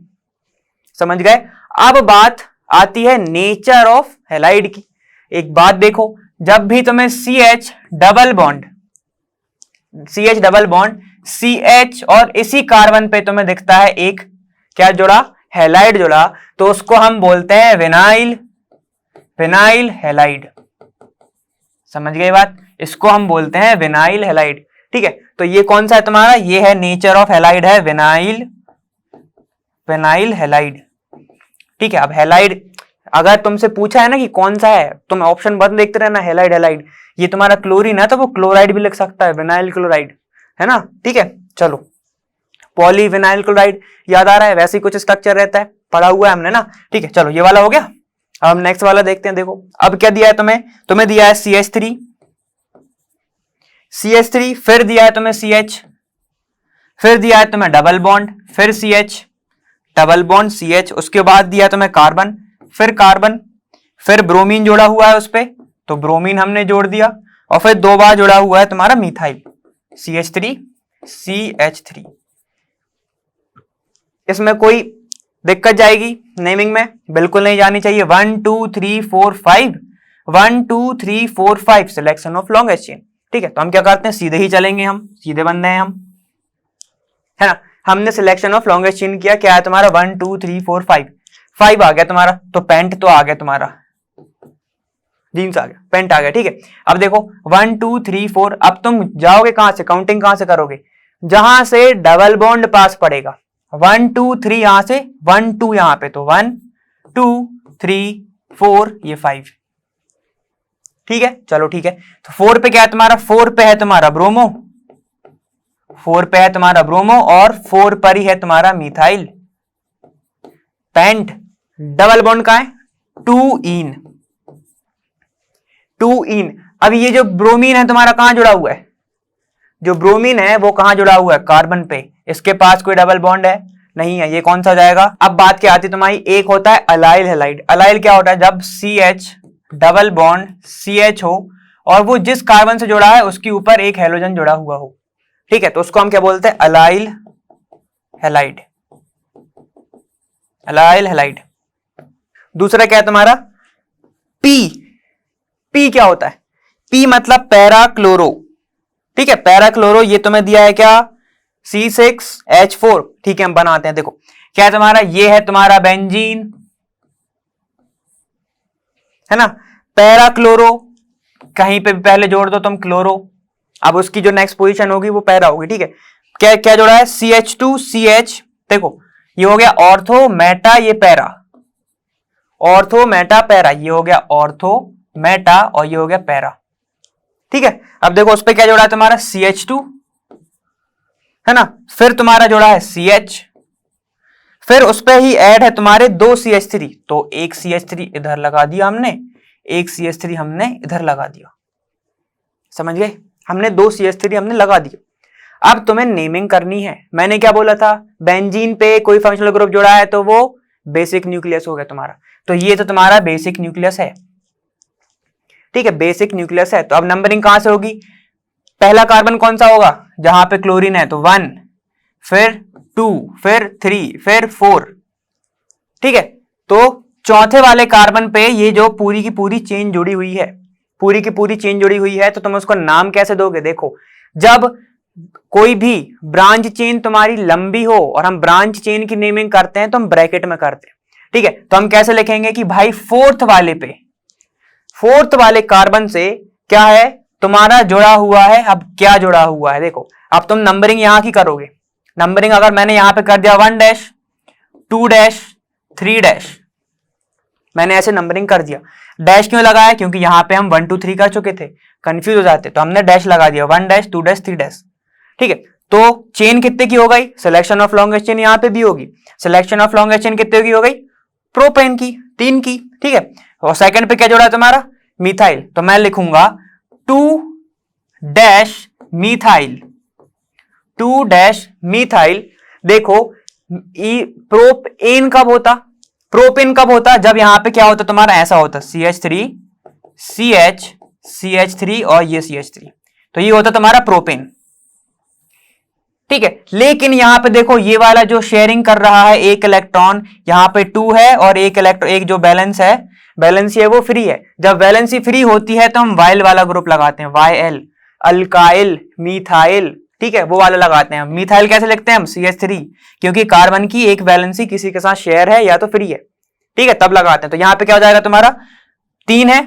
समझ गए। अब बात आती है नेचर ऑफ हैलाइड की। एक बात देखो, जब भी तुम्हें CH double bond, CH double bond, CH और इसी कार्बन पे तुम्हें दिखता है एक क्या जुड़ा, हैलाइड जुड़ा, तो उसको हम बोलते हैं विनाइल, विनाइल हैलाइड, समझ गए बात, इसको हम बोलते हैं विनाइल हैलाइड, ठीक है। तो ये कौन सा है तुम्हारा, ये है नेचर ऑफ हैलाइड है विनाइल, विनाइल हैलाइड, ठीक है। अब हैलाइड अगर तुमसे पूछा है ना कि कौन सा है, तुम ऑप्शन बंद देखते रहना, हैलाइड हैलाइड, ये तुम्हारा क्लोरीन है तो वो क्लोराइड भी लिख सकता है, विनाइल क्लोराइड, है ना, ठीक है। चलो पॉलीविनाइल क्लोराइड याद आ रहा है, वैसे ही कुछ स्ट्रक्चर रहता है, पढ़ा हुआ है हमने ना, ठीक है। चलो ये वाला हो गया, अब हम नेक्स्ट वाला देखते हैं। देखो अब क्या दिया है तुम्हें, तुम्हें दिया है CH3, CH3, फिर दिया है तुम्हें CH, फिर दिया है तुम्हें डबल बॉन्ड, फिर CH डबल बॉन्ड CH, उसके बाद दिया है तुम्हें कार्बन, फिर कार्बन, फिर ब्रोमीन जोड़ा हुआ है उस पे, तो ब्रोमीन हमने जोड़ दिया, और फिर 2 बार जुड़ा हुआ है तुम्हारा मिथाइल, CH3 CH3। इसमें कोई दिक्कत जाएगी नेमिंग में, बिल्कुल नहीं जानी चाहिए। 1 2 3 4 5, 1 2 3 4 5 सिलेक्शन ऑफ लॉन्गेस्ट चेन, ठीक है। तो हम क्या करते हैं, सीधे ही चलेंगे, हम सीधे बंदे हैं हम, है ना। हमने सिलेक्शन ऑफ लॉन्गेस्ट चेन किया, क्या है तुम्हारा 1 2 3 4 5, 5 आ गया तुम्हारा, तो पेंट तो आ गया तुम्हारा, जीन्स आ गया, पेंट आ गया, ठीक है। अब देखो 1 2 3 4, अब तुम जाओगे कहां से, काउंटिंग कहां से करोगे, जहां से डबल बॉन्ड पास पड़ेगा। 1 2 3 यहां से, 1 2 यहां पे, तो 1 2 3 4 ये 5, ठीक है। चलो ठीक है, तो 4 पे क्या है तुम्हारा, 4 पे है तुम्हारा ब्रोमो, 4 पे है तुम्हारा ब्रोमो, और 4 पर ही है तुम्हारा मिथाइल पेंट। डबल बॉन्ड का है 2 इन, 2 इन। अब ये जो ब्रोमीन है तुम्हारा कहां जुड़ा हुआ है, जो ब्रोमीन है वो कहां जुड़ा हुआ है, कार्बन पे। इसके पास कोई डबल बॉन्ड है नहीं है, ये कौन सा हो जाएगा। अब बात क्या आती है तुम्हारी, एक होता है अलाइल हेलाइड। अलाइल क्या होता है, जब CH डबल बॉन्ड CH हो और वो जिस कार्बन से जुड़ा है उसके ऊपर एक हेलोजन जुड़ा हुआ हो, ठीक है, तो उसको हम क्या बोलते हैं, अलाइल हेलाइड, अलाइल हेलाइड। दूसरा क्या है तुम्हारा P, P क्या होता है, P मतलब पैराक्लोरो, ठीक है, पैराक्लोरो। ये तुम्हें दिया है क्या, C6H4, ठीक है, हम बनाते हैं। देखो क्या है तुम्हारा, ये है तुम्हारा बेंजीन, है ना, पैराक्लोरो, कहीं पे भी पहले जोड़ दो तुम क्लोरो, अब उसकी जो नेक्स्ट पोजीशन होगी वो पैरा होगी, ठीक है। क्या क्या जोड़ा है, CH2CH, देखो ये हो गया ऑर्थो मेटा, ये पैरा, ऑर्थो मेटा पैरा, ये हो गया ऑर्थो मेटा और ये हो गया पैरा, ठीक है। अब देखो उस पर क्या जोड़ा है तुम्हारा, CH2, है ना, फिर तुम्हारा जोड़ा है CH, फिर उस पर ही ऐड है तुम्हारे 2 CH3, तो एक CH3 इधर लगा दिया हमने, एक CH3 हमने इधर लगा दिया, समझ गए, हमने 2 CH3 हमने लगा दिया। अब तुम्हें नेमिंग करनी है। मैंने क्या बोला था, बेंजीन पे कोई फंक्शनल ग्रुप जुड़ा है तो वो बेसिक न्यूक्लियस हो गया तुम्हारा, तो ये तो तुम्हारा बेसिक न्यूक्लियस है, ठीक है, बेसिक न्यूक्लियस है। तो अब नंबरिंग कहां से होगी, पहला कार्बन कौन सा होगा, जहां पे क्लोरीन है तो 1, फिर 2, फिर 3, फिर 4, ठीक है। तो चौथे वाले कार्बन पे ये जो पूरी की पूरी चेन जुड़ी हुई है, पूरी की पूरी चेन जुड़ी हुई है, तो तुम उसको नाम कैसे दोगे, देखो जब कोई भी ब्रांच चेन तुम्हारी लंबी हो और हम ब्रांच चेन की नेमिंग करते हैं तो हम ब्रैकेट में करते हैं, ठीक है। तो हम कैसे लिखेंगे कि भाई फोर्थ वाले कार्बन से क्या है तुम्हारा जुड़ा हुआ है। अब क्या जुड़ा हुआ है, देखो अब तुम नंबरिंग यहां की करोगे, नंबरिंग अगर मैंने यहां पे कर दिया 1 डैश 2 डैश 3 डैश, मैंने ऐसे नंबरिंग कर दिया। डैश क्यों लगाया, क्योंकि यहां पे हम 1 2 3 कर चुके थे, कंफ्यूज हो जाते, तो हमने डैश लगा दिया, 1 डैश 2 डैश 3 डैश, ठीक है। तो चेन कितने की हो गई, सिलेक्शन ऑफ लॉन्गेस्ट चेन यहां पे भी होगी, सिलेक्शन ऑफ लॉन्गेस्ट चेन कितने की हो गई, प्रोपेन की 3 की, ठीक है। और सेकंड पे क्या जोड़ा है तुम्हारा, मिथाइल, तो मैं लिखूंगा 2 डैश मिथाइल, 2 डैश मिथाइल। देखो प्रोपेन कब होता, प्रोपेन कब होता, जब यहां पे क्या होता तुम्हारा, ऐसा होता CH3 CH CH3 और ये CH3, तो ये होता तुम्हारा प्रोपेन, ठीक है। लेकिन यहां पे देखो ये वाला जो शेयरिंग कर रहा है एक इलेक्ट्रॉन, यहां पे 2 है और एक इलेक्ट्रॉन, एक जो बैलेंस है, वैलेंसी है वो फ्री है। जब वैलेंसी फ्री होती है तो हम वाइल वाला ग्रुप लगाते हैं, YL, अल्काइल मिथाइल, ठीक है, वो वाला लगाते हैं। मिथाइल कैसे लिखते हैं हम, CH3, क्योंकि कार्बन की एक वैलेंसी किसी के साथ शेयर है या तो फ्री है, ठीक है, तब लगाते हैं। तो यहां पे क्या हो जाएगा तुम्हारा, 3 है,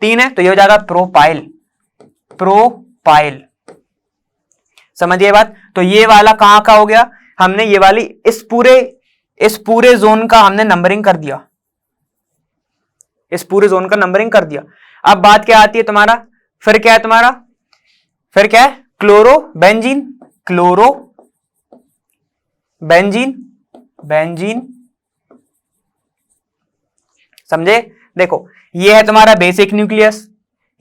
3 है, तो ये हो जाएगा प्रोपाइल, प्रोपाइल, समझिए बात। तो ये वाला कहां का हो गया, हमने ये वाली इस पूरे जोन का हमने नंबरिंग कर दिया, इस पूरे जोन का नंबरिंग कर दिया। अब बात क्या आती है तुम्हारा, फिर क्या है तुम्हारा, फिर क्या है, chloro benzene, chloro benzene, benzene, समझे। देखो ये है तुम्हारा बेसिक न्यूक्लियस,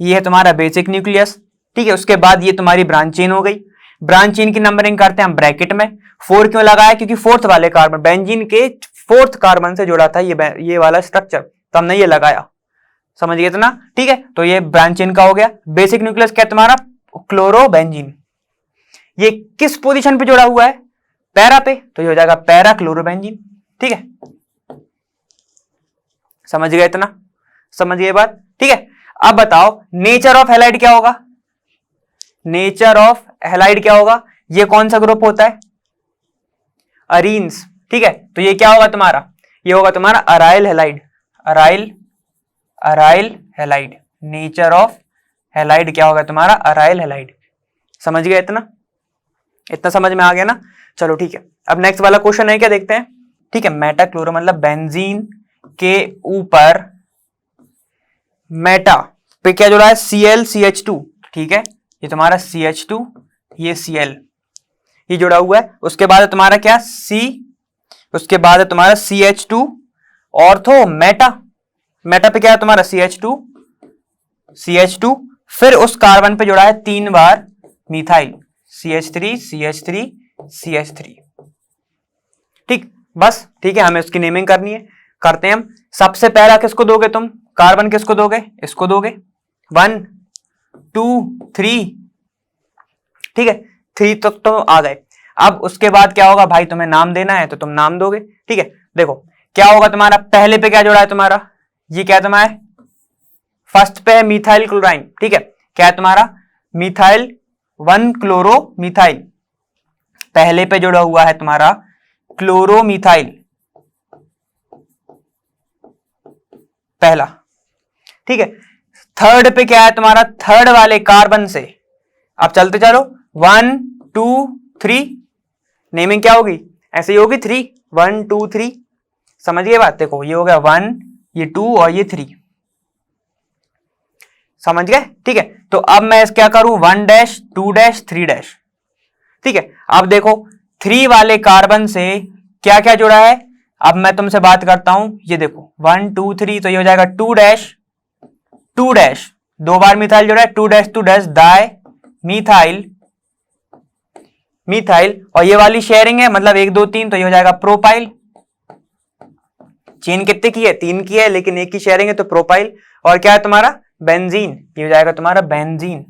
ये है तुम्हारा बेसिक न्यूक्लियस, ठीक है। उसके बाद ये तुम्हारी ब्रांच चेन हो गई, ब्रांच चेन की नंबरिंग करते हैं हम ब्रैकेट में। 4 क्यों लगाया, क्योंकि फोर्थ वाले कार्बन, बेंजीन के फोर्थ कार्बन से जुड़ा था ये वाला स्ट्रक्चर, तो हमने ये लगाया, समझ गए इतना, ठीक है। तो ये ब्रांच चेन का हो गया। बेसिक न्यूक्लियस क्या तुम्हारा, क्लोरोबेंजीन, ये किस पोजीशन पे जुड़ा हुआ है, पैरा पे, तो ये हो जाएगा पैरा क्लोरोबेंजीन, ठीक है। समझ गए इतना, समझ गए बात, ठीक है। अब बताओ नेचर ऑफ हैलाइड क्या होगा, नेचर ऑफ हैलाइड क्या होगा, ये कौन सा ग्रुप होता है, अरीन्स, ठीक है। तो ये क्या होगा तुम्हारा, ये होगा तुम्हारा aryl halide, aryl halide, nature of halide क्या होगा तुम्हारा, अराइल हैलाइड। समझ गए इतना, इतना समझ में आ गया ना। चलो ठीक है, अब नेक्स्ट वाला क्वेश्चन है क्या, देखते हैं। ठीक है, मेटाक्लोरो मतलब बेंजीन के ऊपर मेटा पे क्या जुड़ा है, ClCH2। ठीक है, ये तुम्हारा CH2, ये Cl, ये जुड़ा हुआ है। उसके बाद है तुम्हारा क्या, C, उसके बाद है तुम्हारा CH2 ऑर्थो मेटा, मेटा पे क्या है तुम्हारा CH2, फिर उस कार्बन पे जुड़ा है 3 बार मिथाइल, CH3 CH3 CH3। ठीक, बस ठीक है, हमें उसकी नेमिंग करनी है, करते हैं हम। सबसे पहला किसको दोगे तुम, कार्बन किसको दोगे, इसको दोगे, 1 2 3। ठीक है, 3 तक तो आ गए। अब उसके बाद क्या होगा भाई, तुम्हें नाम देना है तो तुम नाम दोगे। ठीक है, देखो क्या होगा तुम्हारा, पहले पे क्या जुड़ा है तुम्हारा, ये क्या तुम्हारा, फर्स्ट पे है मिथाइल क्लोराइन। ठीक है, क्या है तुम्हारा, मिथाइल 1 क्लोरो मिथाइल, पहले पे जुड़ा हुआ है तुम्हारा क्लोरोमिथाइल, पहला। ठीक है, थर्ड पे क्या है तुम्हारा, थर्ड वाले कार्बन से, अब चलते चलो 1 2 3, नेमिंग क्या होगी, ऐसे ही होगी 3 1 2 3। समझ गए बात, देखो ये हो गया 1, ये 2 और ये 3, समझ गए। ठीक है, तो अब मैं क्या करूं, 1 डैश 2 डैश 3 डैश। ठीक है, अब देखो 3 वाले कार्बन से क्या क्या जुड़ा है, अब मैं तुमसे बात करता हूं, ये देखो 1 2 3, तो ये हो जाएगा 2 डैश 2 डैश, 2 बार मिथाइल जुड़ा है, 2 dash 2 dash di methyl methyl, और ये वाली शेयरिंग है मतलब 1 2 3, तो ये हो जाएगा प्रोपाइल। चेन कितने की है, 3 की है, लेकिन एक की शेयरिंग है तो प्रोपाइल। और क्या है तुम्हारा, बेंजीन, ये हो जाएगा तुम्हारा बेंजीन,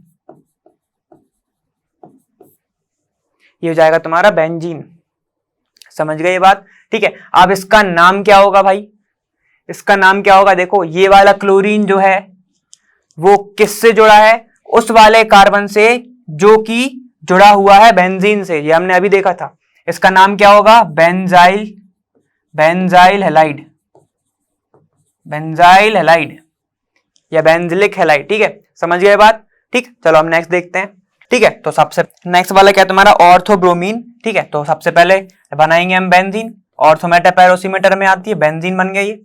ये हो जाएगा तुम्हारा बेंजीन। समझ गए ये बात। ठीक है, अब इसका नाम क्या होगा भाई, इसका नाम क्या होगा, देखो ये वाला क्लोरीन जो है वो किससे जुड़ा है, उस वाले कार्बन से जो कि जुड़ा हुआ है बेंजीन से, ये हमने अभी देखा था। इसका नाम क्या होगा, benzyl, benzyl halide, benzyl halide या बेंजिलिक हैलाइड। ठीक है, समझ गए बात। ठीक, चलो हम नेक्स्ट देखते हैं। ठीक है, तो सबसे नेक्स्ट वाला क्या तुम्हारा, ऑर्थोब्रोमीन। ठीक है, तो सबसे पहले बनाएंगे हम बेंजीन, ऑर्थोमेटा पैरोसीमेटर में आती है, बेंजीन बन गई है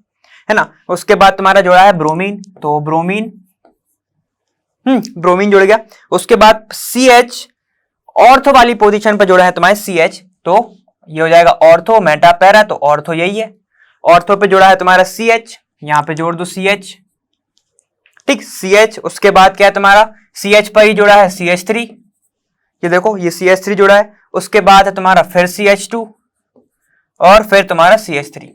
ना। उसके बाद तुम्हारा जुड़ा है ब्रोमीन, तो ब्रोमीन, ब्रोमीन जुड़ गया। उसके बाद CH, ऑर्थो वाली पोजीशन पर जुड़ा है तुम्हारे CH, तो ये हो जाएगा ऑर्थो, मेटा पैरा, तो ऑर्थो यही है। ऑर्थो पे जुड़ा है तुम्हारा CH, यहां पे जोड़ दो CH। ठीक, CH, उसके बाद क्या है तुम्हारा, CH पर ही जुड़ा है CH3, ये देखो ये CH3 जुड़ा है। उसके बाद है तुम्हारा फिर CH2 और फिर तुम्हारा CH3।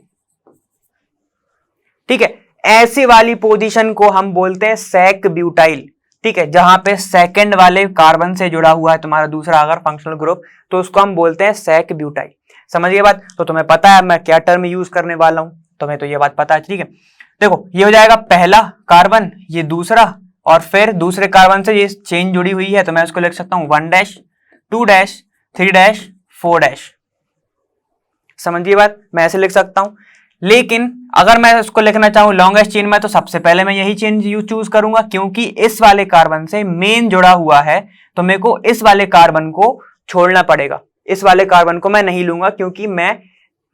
ठीक है, ऐसी वाली पोजीशन को हम बोलते हैं सेक ब्यूटाइल। ठीक है, जहां पे सेकंड वाले कार्बन से जुड़ा हुआ है तुम्हारा दूसरा अगर फंक्शनल ग्रुप, तो उसको हम बोलते हैं सेक ब्यूटाइल। समझ गए बात। तो तुम्हें पता है मैं क्या टर्म यूज करने वाला हूं, तुम्हें तो ये बात पता है। ठीक है, देखो ये हो जाएगा पहला कार्बन, ये दूसरा, और फिर दूसरे कार्बन से ये चेन जुड़ी हुई है, तो मैं उसको लिख सकता हूं 1 डैश 2 डैश 3 डैश 4 डैश। समझिए बात, मैं ऐसे लिख सकता हूं। लेकिन अगर मैं उसको लिखना चाहूं लॉन्गेस्ट चेन में, तो सबसे पहले मैं यही चेन चूज करूंगा, क्योंकि इस वाले कार्बन से मेन जुड़ा हुआ है, तो मेरे को इस वाले कार्बन को छोड़ना पड़ेगा। इस वाले कार्बन को मैं नहीं लूंगा, क्योंकि मैं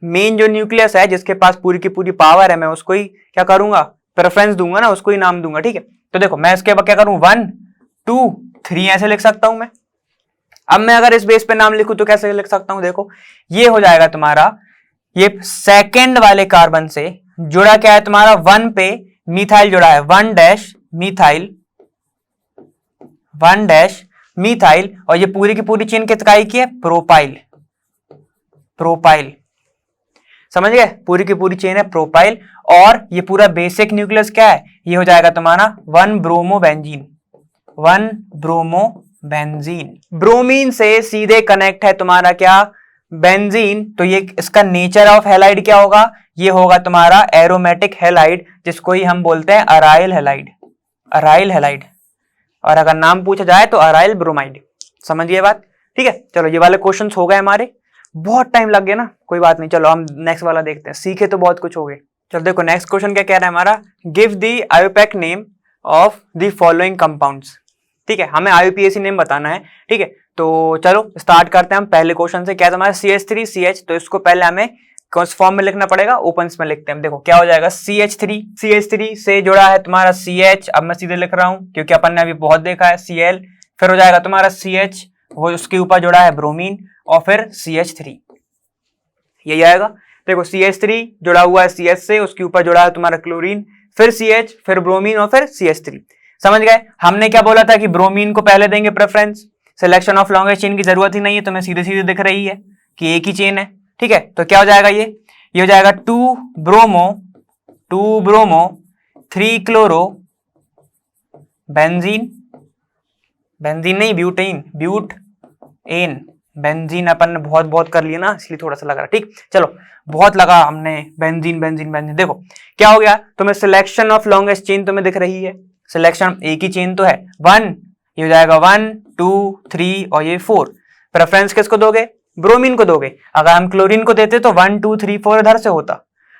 मेन जो न्यूक्लियस है जिसके पास पूरी की पूरी पावर है, मैं उसको ही क्या करूंगा, प्रेफरेंस दूंगा ना, उसको ही नाम दूंगा। ठीक है, तो देखो मैं इसके बाद क्या करूं, 1 2 3 ऐसे लिख सकता हूं मैं। अब मैं अगर इस बेस पे नाम लिखूं तो कैसे लिख सकता हूं, देखो ये हो जाएगा तुम्हारा, ये सेकंड वाले कार्बन से जुड़ा क्या है तुम्हारा, 1 पे मिथाइल जुड़ा है, 1 डैश मिथाइल, 1 डैश मिथाइल, और ये पूरी की पूरी चेन किस इकाई की है, प्रोपाइल, प्रोपाइल। समझ गए, पूरी की पूरी चेन है प्रोपाइल। और ये पूरा बेसिक न्यूक्लियस क्या है, ये हो जाएगा तुम्हारा 1 bromo benzene, 1 bromo benzene. Bromine से सीधे कनेक्ट है तुम्हारा क्या, बेंजीन, तो ये इसका नेचर ऑफ हैलाइड क्या होगा, ये होगा तुम्हारा एरोमेटिक हैलाइड, जिसको ही हम बोलते हैं अराइल हैलाइड, अराइल हैलाइड। और अगर नाम पूछा जाए तो अराइल ब्रोमाइड। समझिए बात। ठीक है, चलो ये वाले क्वेश्चंस हो गए हमारे, बहुत टाइम लग गया ना, कोई बात नहीं, चलो हम नेक्स्ट वाला देखते हैं, सीखे तो बहुत कुछ हो गए। चलो देखो नेक्स्ट क्वेश्चन क्या कह रहा है हमारा, give the IUPAC name of the following compounds. ठीक है, हमें IUPAC नेम बताना है। ठीक है, तो चलो स्टार्ट करते हैं हम पहले क्वेश्चन से। क्या है तुम्हारा CH3CH, तो इसको पहले हमें कौन से फॉर्म में लिखना पड़ेगा, ओपन्स में लिखते हैं। देखो क्या हो जाएगा, CH3 से जुड़ा है तुम्हारा CH, अब मैं सीधे लिख रहा हूं क्योंकि अपन ने अभी बहुत देखा है Cl, फिर हो जाएगा तुम्हारा CH, वो उसके ऊपर जुड़ा है ब्रोमीन, और फिर CH3, यही आएगा। देखो CH3 जुड़ा हुआ है CH से, उसके ऊपर जुड़ा है तुम्हारा क्लोरीन, फिर CH, फिर ब्रोमीन और फिर CH3। समझ गए, हमने क्या बोला था कि ब्रोमीन को पहले देंगे preference, selection of longest chain की जरूरत ही नहीं है, तुम्हें सीधे सीधे दिख रही है कि एक ही चेन है। ठीक है, तो क्या हो जाएगा, ये हो जाएगा 2 ब्रोमो 3 क्लोरो बेंजीन, बेंजीन नहीं ब्यूटेन, बेंजीन अपन ने बहुत कर लिया ना, इसलिए थोड़ा सा लग रहा। ठीक, चलो बहुत लगा हमने बेंजीन। देखो क्या हो गया, तुम्हें सिलेक्शन ऑफ लॉन्गेस्ट चेन तुम्हें दिख रही है, सिलेक्शन एक ही चेन तो है 1, ये हो जाएगा 1 2 3 और ये 4। प्रेफरेंस किसको दोगे, ब्रोमीन को दोगे। अगर हम क्लोरीन को देते तो 1 2 3 4 इधर से होता।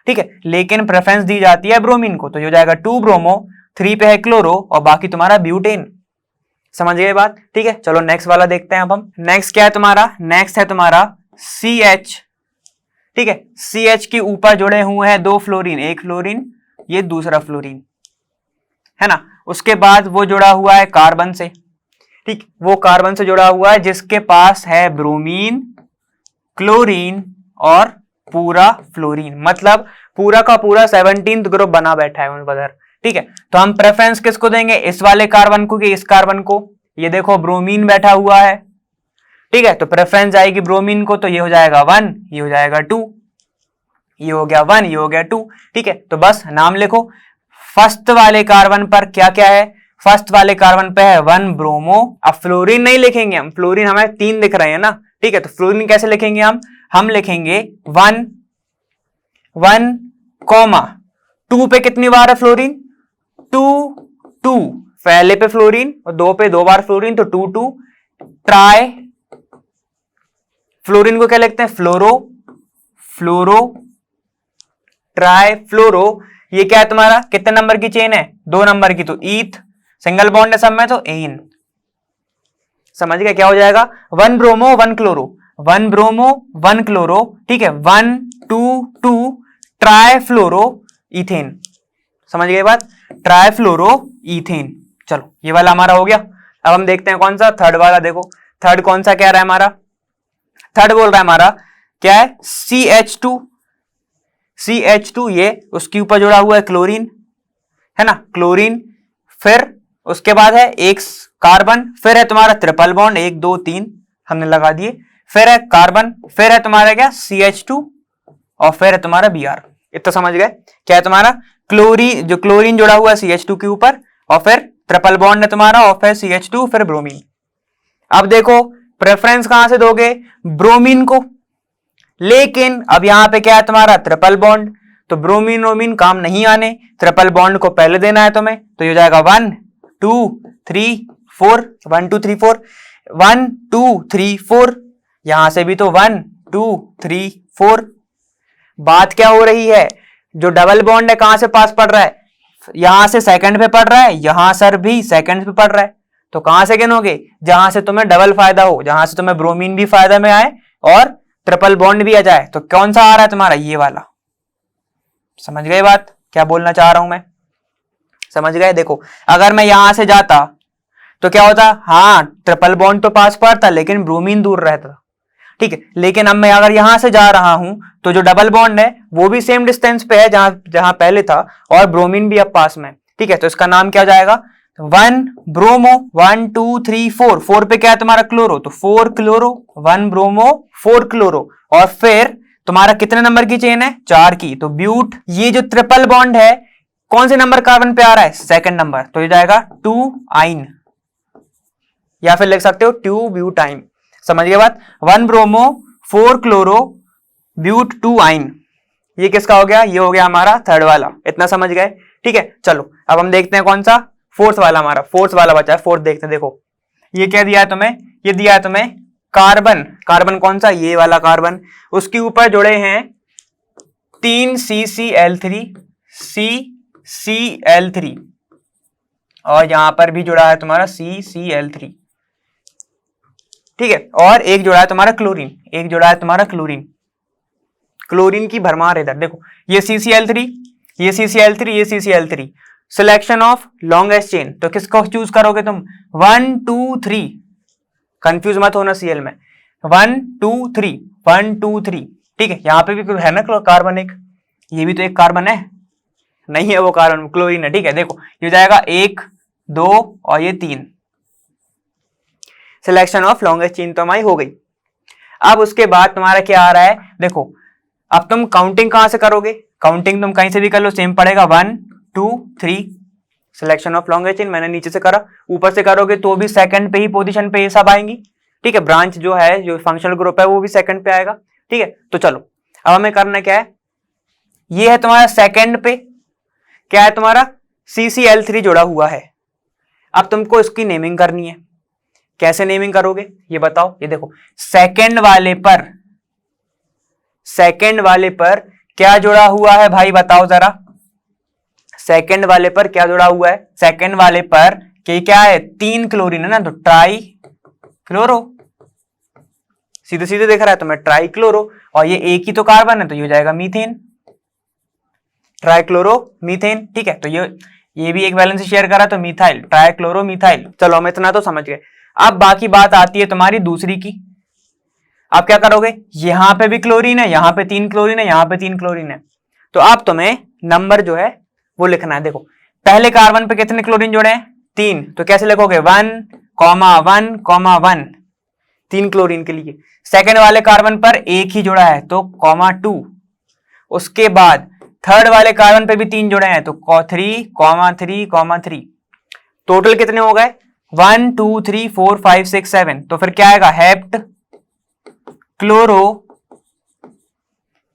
ठीक है, लेकिन प्रेफरेंस दी जाती है ब्रोमीन को, तो ये हो जाएगा 2 ब्रोमो, 3 पे है क्लोरो और बाकी तुम्हारा ब्यूटेन। समझ गए बात। ठीक है, चलो नेक्स्ट वाला देखते हैं अब हम। नेक्स्ट क्या है तुम्हारा, नेक्स्ट है तुम्हारा CH। ठीक है, CH के ऊपर जुड़े हुए हैं 2 फ्लोरीन, एक फ्लोरीन ये दूसरा फ्लोरीन है ना। उसके बाद वो जुड़ा हुआ है कार्बन से। ठीक, वो कार्बन से जुड़ा हुआ है जिसके पास है ब्रोमीन, क्लोरीन और पूरा फ्लोरीन, मतलब पूरा का पूरा 17th ग्रुप बना बैठा है उधर। ठीक है, तो हम प्रेफरेंस किसको देंगे, इस वाले कार्बन को कि इस कार्बन को। ये देखो ब्रोमीन बैठा हुआ है। ठीक है, तो प्रेफरेंस जाएगी ब्रोमीन को, तो ये हो जाएगा 1, ये हो जाएगा 2, ये हो गया 1, ये हो गया 2। ठीक है, तो बस नाम लिखो। फर्स्ट वाले कार्बन पर क्या क्या है, फर्स्ट वाले कार्बन पे है 1 ब्रोमो। अब फ्लोरीन नहीं लिखेंगे हम, फ्लोरीन हमें 3 दिख रहे हैं ना। ठीक है, तो फ्लोरीन कैसे लिखेंगे हम लिखेंगे 1 कॉमा 2 पे कितनी बार है फ्लोरीन, 2 पहले पे फ्लोरीन और 2 पे 2 बार फ्लोरीन, तो 2 ट्राई। फ्लोरीन को क्या लिखते हैं, फ्लोरो ट्राई फ्लोरो। ये क्या है तुम्हारा, कितने नंबर की चेन है, 2 नंबर की, तो ईथ, सिंगल बॉन्ड है सब में तो एन। समझ गए, क्या हो जाएगा 1 ब्रोमो 1 क्लोरो, 1 ब्रोमो 1 क्लोरो। ठीक है, 1 2 ट्राई फ्लोरो इथेन। समझ गए बात, ट्राई फ्लोरो इथेन। चलो ये वाला हमारा हो गया। अब हम देखते हैं कौन सा, थर्ड वाला। देखो थर्ड कौन सा कह रहा है हमारा, थर्ड बोल रहा है हमारा क्या है, CH2, ये उसके ऊपर जुड़ा हुआ है क्लोरीन है ना, क्लोरीन, फिर उसके बाद है एक कार्बन, फिर है तुम्हारा ट्रिपल बॉन्ड 1 2 3 हमने लगा दिए, फिर है कार्बन, फिर है तुम्हारा क्या CH2 और फिर है तुम्हारा Br। इतना समझ गए, क्या है तुम्हारा क्लोरीन, जो क्लोरीन जुड़ा हुआ है CH2 के ऊपर, और फिर ट्रिपल बॉन्ड है तुम्हारा, और फिर CH2 फिर ब्रोमीन। अब देखो प्रेफरेंस कहां से दोगे, ब्रोमीन को, लेकिन अब यहां पे क्या है तुम्हारा ट्रिपल बॉन्ड, तो ब्रोमीन काम नहीं आने, ट्रिपल बॉन्ड को पहले देना है तुम्हें, तो ये हो जाएगा 1 2 3 4, 1 2 3 4, 1 2 3 4, यहां से भी तो 1 2 3 4। बात क्या हो रही है, जो डबल बॉन्ड है कहां से पास पड़ रहा है, यहां से सेकंड पे पड़ रहा है, यहां सर भी सेकंड पे पड़ रहा है, तो कहां से गिनोगे, जहां से तुम्हें डबल फायदा हो, जहां से तुम्हें ब्रोमीन भी फायदा में आए और ट्रिपल बॉन्ड भी आ जाए। तो कौन सा आ रहा है तुम्हारा, ये वाला। समझ गए बात, क्या बोलना चाह रहा हूं मैं, समझ गए। देखो अगर मैं यहां से जाता तो क्या होता, हाँ ट्रिपल बॉन्ड तो पास पड़ता लेकिन ब्रोमीन दूर रहता। ठीक है, लेकिन अब मैं अगर यहां से जा रहा हूं तो जो डबल बॉन्ड है वो भी सेम डिस्टेंस पे है जहां पहले था, और ब्रोमीन भी अब पास में। ठीक है, तो इसका नाम क्या हो जाएगा, 1 ब्रोमो 1 2 3 4, 4 पे क्या है तुम्हारा क्लोरो, तो 4 क्लोरो, 1 ब्रोमो 4 क्लोरो, और फिर तुम्हारा कितने नंबर की चेन है, 4 की, तो ब्यूट। ये जो ट्रिपल बॉन्ड है कौन से नंबर कार्बन पे आ रहा है, सेकंड नंबर, तो ये जाएगा 2 आइन, या फिर लिख सकते हो 2 ब्यूटाइन। समझ गए बात, 1 ब्रोमो 4 क्लोरो ब्यूट 2 आइन। ये किसका हो गया, ये हो गया हमारा थर्ड वाला। इतना समझ गए। ठीक है, चलो अब हम देखते हैं कौन सा, फोर्थ वाला, हमारा फोर्थ वाला बचा है। फोर्थ देखते हैं। देखो ये क्या दिया है तुम्हें, ये दिया है तुम्हें कार्बन, कार्बन कौन सा, ये वाला कार्बन, उसके ऊपर जुड़े हैं 3 CCl3, CCl3 और यहां पर भी जुड़ा है तुम्हारा CCl3, ठीक है। और एक जुड़ा है तुम्हारा क्लोरीन, एक जुड़ा है तुम्हारा क्लोरीन। क्लोरीन की भरमार इधर देखो, ये CCl3, ये CCl3, ये CCl3। Selection of longest chain, तो किसको चूज करोगे तुम? 1 2 3, कंफ्यूज मत होना Cl में। 1 2 3, 1 2 3, ठीक है। यहां पे भी है ना कार्बन एक, ये भी तो एक कार्बन है, नहीं है वो कार्बन, क्लोरीन है, ठीक है। देखो ये हो जाएगा 1 2 और ये 3। सिलेक्शन ऑफ लॉन्गेस्ट चेन तो हमारी हो गई। अब उसके बाद तुम्हारा क्या आ रहा है, देखो अब तुम काउंटिंग कहां से करोगे? काउंटिंग तुम कहीं से भी कर लो, सेम पड़ेगा 1 2 3। सिलेक्शन ऑफ लॉन्गेस्ट चेन मैंने नीचे से करा, ऊपर से करोगे तो भी सेकंड पे ही पोजीशन पे ये सब आएंगी, ठीक है। ब्रांच जो है, जो फंक्शनल ग्रुप है, वो भी सेकंड पे आएगा, ठीक है। तो चलो अब हमें करना क्या है, ये है तुम्हारा सेकंड पे क्या है तुम्हारा CCl3 जुड़ा हुआ है। अब तुमको इसकी नेमिंग करनी है, कैसे नेमिंग करोगे ये बताओ। ये देखो सेकंड वाले पर क्या जुड़ा हुआ है भाई, बताओ जरा। सेकंड वाले पर क्या जुड़ा हुआ है? सेकंड वाले पर क्या है? 3 क्लोरीन है ना, तो ट्राई क्लोरो, सीधे सीधे देख रहा है तो मैं ट्राई क्लोरो, और ये एक ही तो कार्बन है तो ये हो जाएगा मीथेन, ट्राइक्लोरो मीथेन, ठीक है। तो ये भी एक वैलेंसी शेयर करा तो मिथाइल, ट्राइक्लोरो मिथाइल। चलो हम इतना तो समझ गए। अब बाकी बात आती है तुम्हारी दूसरी की। आप क्या करोगे, यहां पे भी क्लोरीन है, यहां पे 3 क्लोरीन है, यहां पे 3 क्लोरीन है, तो अब तुम्हें नंबर जो है वो लिखना है। देखो पहले कार्बन पे कितने क्लोरीन जोड़े हैं? 3, तो कैसे लिखोगे 1 1 1, 3 क्लोरीन के लिए। सेकेंड वाले कार्बन पर एक ही जुड़ा है तो (2). उसके बाद थर्ड वाले कार्बन पे भी 3 जुड़े हैं तो 3 3 3। टोटल कितने हो गए? 1 2 3 4 5 6 7। तो फिर क्या आएगा? हेप्ट क्लोरो,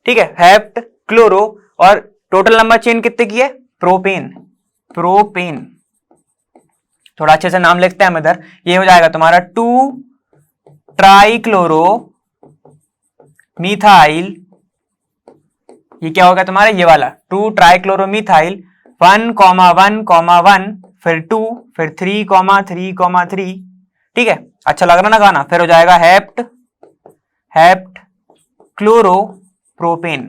ठीक है, हेप्ट क्लोरो। और टोटल नंबर चेन कितने की है? Propane, propane. थोड़ा अच्छे से नाम लिखते हैं हम इधर। ये हो जाएगा तुम्हारा 2 ट्राइक्लोरो मिथाइल, ये क्या होगा तुम्हारा? ये वाला 2 ट्राइक्लोरो मिथाइल 1 1 1, फिर 2, फिर 3 3 3, ठीक है। अच्छा लग रहा ना गाना? फिर हो जाएगा हेप्ट क्लोरो प्रोपेन,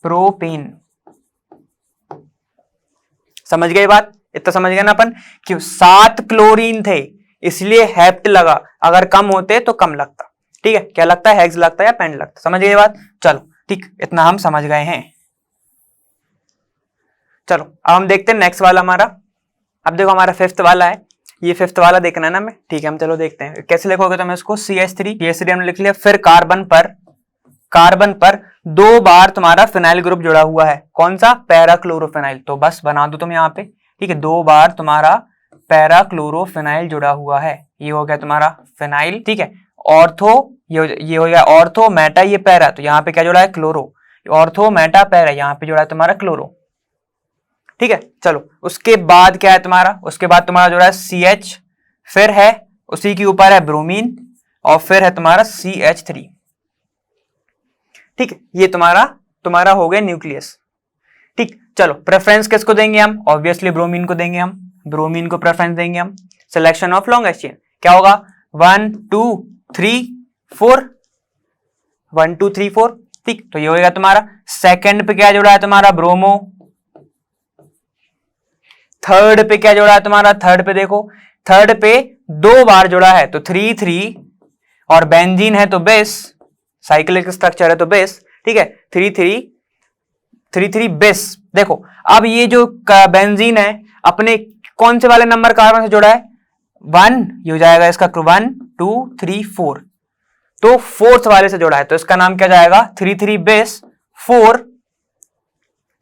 प्रोपेन। समझ गए बात? इतना समझ गए ना अपन कि 7 क्लोरीन थे इसलिए हेप्ट लगा, अगर कम होते तो कम लगता, ठीक है। क्या लगता है? हेक्स लगता है या पेंट लगता? समझ गए बात? चलो ठीक, इतना हम समझ गए हैं। चलो अब हम देखते हैं नेक्स्ट वाला हमारा। अब देखो हमारा 5th वाला है, ये 5th वाला देखना है ना हमें, ठीक है। हम चलो देखते हैं कैसे लिखोगे। तो मैं इसको CH3 हमने लिख लिया। फिर कार्बन पर 2 बार तुम्हारा फिनाइल ग्रुप जुड़ा हुआ है, कौन सा? पैराक्लोरोफिनाइल। तो बस बना दो तुम यहाँ पे, ठीक है। 2 बार तुम्हारा पैराक्लोरोफिनाइल जुड़ा हुआ है, ये हो गया तुम्हारा फिनाइल, ठीक है। ऑर्थो, ये हो गया ऑर्थो, मेटा, ये पैरा, तो यहाँ पे क्या जुड़ा है? क्लोरो। ऑर्थो मेटा पैरा, यहाँ पे जुड़ा है तुम्हारा क्लोरो, ठीक है। चलो उसके बाद क्या है तुम्हारा? उसके बाद तुम्हारा जुड़ा है CH, फिर है उसी के ऊपर है ब्रोमीन, और फिर है तुम्हारा CH3, ठीक है। ये तुम्हारा हो गया न्यूक्लियस, ठीक। चलो प्रेफरेंस किसको देंगे हम? ऑब्वियसली ब्रोमीन को देंगे हम, ब्रोमीन को प्रेफरेंस देंगे हम। सिलेक्शन ऑफ लॉन्गेस्ट चेन क्या होगा? 1 2 3 4, 1 2 3 4, ठीक। तो ये होगा तुम्हारा। सेकंड पे क्या जुड़ा है तुम्हारा? ब्रोमो। थर्ड पे क्या जुड़ा है तुम्हारा? थर्ड पे देखो, थर्ड पे 2 बार जुड़ा है तो 3 3, और बेंजीन है तो बेस, साइक्लिक स्ट्रक्चर है तो बेस, ठीक है। 3 3 बेस। देखो अब ये जो बेंजीन है अपने कौन से वाले नंबर कार्बन से जुड़ा है? 1, ये हो जाएगा इसका 1 2 3 4, तो 4th वाले से जुड़ा है, तो इसका नाम क्या जाएगा? 3 3 बेस 4,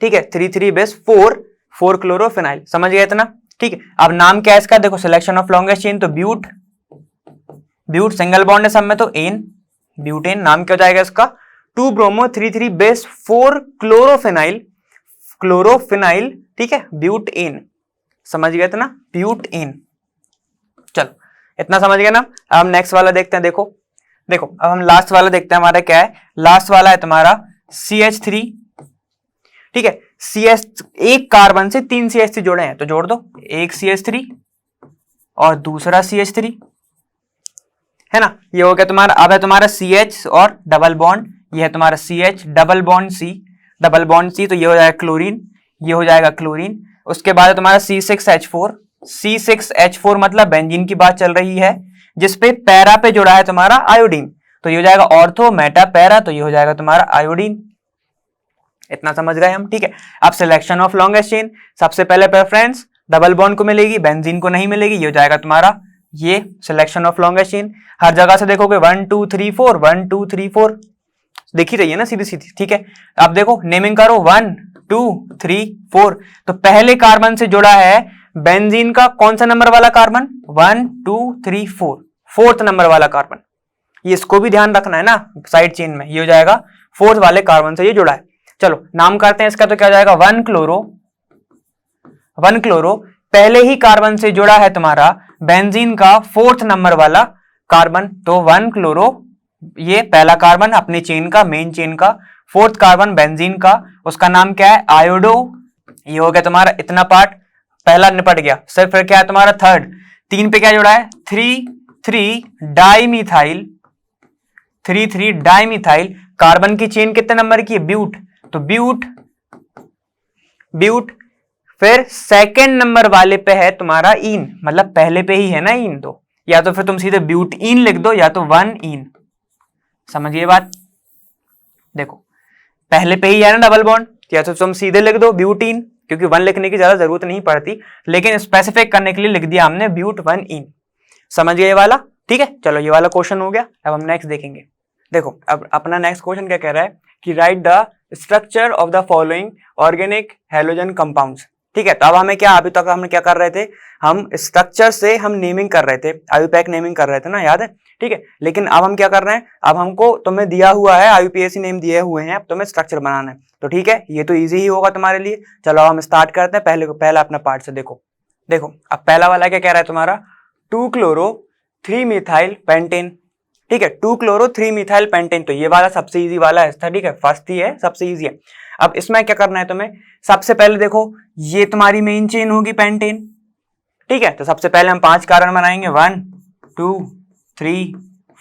ठीक है। 3 3 बेस 4 क्लोरोफिनाइल। समझ गए इतना? ठीक है। अब नाम क्या है इसका? देखो सिलेक्शन ऑफ लॉन्गेस्ट चेन तो ब्यूट सिंगल बॉन्ड है सब में, तो एन, ब्यूटेन। नाम क्या हो जाएगा इसका? 2 ब्रोमो 3 3 बेस 4 क्लोरोफिनाइल, ठीक है, ब्यूटेन। समझ गए इतना? ब्यूटेन। चलो इतना समझ गए ना? अब हम नेक्स्ट वाला देखते हैं। देखो अब हम लास्ट वाला देखते हैं। हमारा क्या है? लास्ट वाला है तुम्हारा CH3, ठीक है। एक कार्बन से 3 CH3 जोड़े हैं, तो जोड़ दो, एक CH3 और दूसरा CH3, है ना। ये हो गया तुम्हारा। अब है तुम्हारा CH और डबल बॉन्ड, ये है तुम्हारा CH डबल बॉन्ड C, तो ये हो जाएगा क्लोरीन, ये हो जाएगा क्लोरीन। उसके बाद है तुम्हारा C6H4 मतलब बेंजीन की बात चल रही है, जिसपे पैरा पे जुड़ा है तुम्हारा आयोडीन, तो ये हो जाएगा ऑर्थो मेटा पैरा, तो ये हो जाएगा तुम्हारा आयोडीन। इतना समझ गए हम, ठीक है। अब सिलेक्शन ऑफ लॉन्गेस्ट चेन, सबसे पहले प्रेफरेंस डबल बॉन्ड को मिलेगी, बेंजीन को नहीं मिलेगी, ये हो जाएगा तुम्हारा ये सिलेक्शन ऑफ लॉन्गेस्ट चेन। हर जगह से देखोगे 1 2 3 4 1 2 3 4 देखी रही है ना, सीधी सीधी, ठीक है। अब देखो नेमिंग करो 1 2 3 4, तो पहले कार्बन से जुड़ा है बेंजीन का कौन सा नंबर वाला कार्बन, 1 2 3 4, फोर्थ नंबर वाला कार्बन, ये इसको भी ध्यान रखना है ना साइड चेन में, ये हो जाएगा फोर्थ वाले कार्बन से ये जुड़ा है। चलो नाम करते हैं इसका, तो क्या हो जाएगा 1 क्लोरो, पहले ही कार्बन से जुड़ा है तुम्हारा बेंजीन का फोर्थ नंबर वाला कार्बन, तो 1 क्लोरो, ये पहला कार्बन अपनी चेन का, मेन चेन का, फोर्थ कार्बन बेंजीन का, उसका नाम क्या है आयोडो। ये हो गया तुम्हारा इतना पार्ट, पहला निपट गया। सिर्फ फिर क्या है तुम्हारा थर्ड, 3 पे क्या जुड़ा है 3 डाइमीथाइल, कार्बन की चेन कितने नंबर की है, ब्यूट, तो ब्यूट। फिर सेकेंड नंबर वाले पे है तुम्हारा इन, मतलब पहले पे ही है ना इन, तो या तो फिर तुम सीधे ब्यूट इन लिख दो या तो 1 इन, समझिए बात। देखो पहले पे ही है ना डबल बॉन्ड, या तो तुम सीधे लिख दो ब्यूटीन, क्योंकि 1 लिखने की ज्यादा जरूरत नहीं पड़ती, लेकिन स्पेसिफिक करने के लिए लिख दिया हमने ब्यूट 1 इन, समझ गए ये वाला, ठीक है। चलो ये वाला क्वेश्चन हो गया। अब हम नेक्स्ट देखेंगे। देखो अब अपना नेक्स्ट क्वेश्चन क्या कह रहा है कि right the structure of the following organic halogen compounds, ठीक है। तो अब हमें क्या, अभी तक हमने क्या कर रहे थे, हम स्ट्रक्चर से हम नेमिंग कर रहे थे, आयुपैक नेमिंग कर रहे थे ना, याद है, ठीक है। लेकिन अब हम क्या कर रहे हैं, अब हमको तुम्हें दिया हुआ है IUPAC नेम दिए हुए हैं, अब तुम्हें स्ट्रक्चर बनाना है, तो ठीक है, ये तो इजी ही होगा तुम्हारे लिए। चलो हम स्टार्ट करते हैं पहला अपना पार्ट से। देखो अब पहला वाला क्या कह रहा है तुम्हारा 2 क्लोरो 3 मिथाइल पेंटेन, ठीक है, 2 क्लोरो 3 मिथाइल पेंटेन, तो ये वाला सबसे इजी वाला है, ठीक है, फर्स्ट ही है, सबसे इजी है। अब इसमें क्या करना है तुम्हें, सबसे पहले देखो ये तुम्हारी मेन चेन होगी पेंटेन, ठीक है, तो सबसे पहले हम 5 कार्बन बनाएंगे, 1 2 3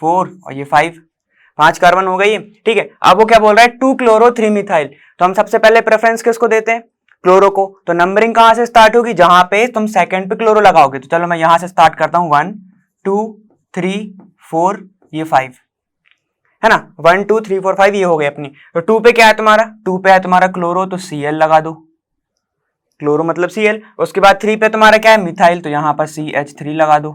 4 और ये 5 कार्बन हो गई, ठीक है। अब वो क्या बोल रहा है 2 क्लोरो 3 मिथाइल, तो हम सबसे पहले प्रेफरेंस किसको देते हैं, क्लोरो को, तो नंबरिंग कहां से स्टार्ट होगी, जहां पे तुम सेकंड पे क्लोरो लगाओगे, तो चलो मैं यहां से स्टार्ट करता हूं, 1 2 3 4 ये 5 है ना, 1 2 3 4 5 ये हो गई अपनी। तो 2 पे क्या है तुम्हारा, 2 पे है तुम्हारा क्लोरो, तो Cl लगा दो, क्लोरो मतलब Cl। उसके बाद 3 पे तुम्हारा क्या है मिथाइल, तो यहां पर CH3 लगा दो,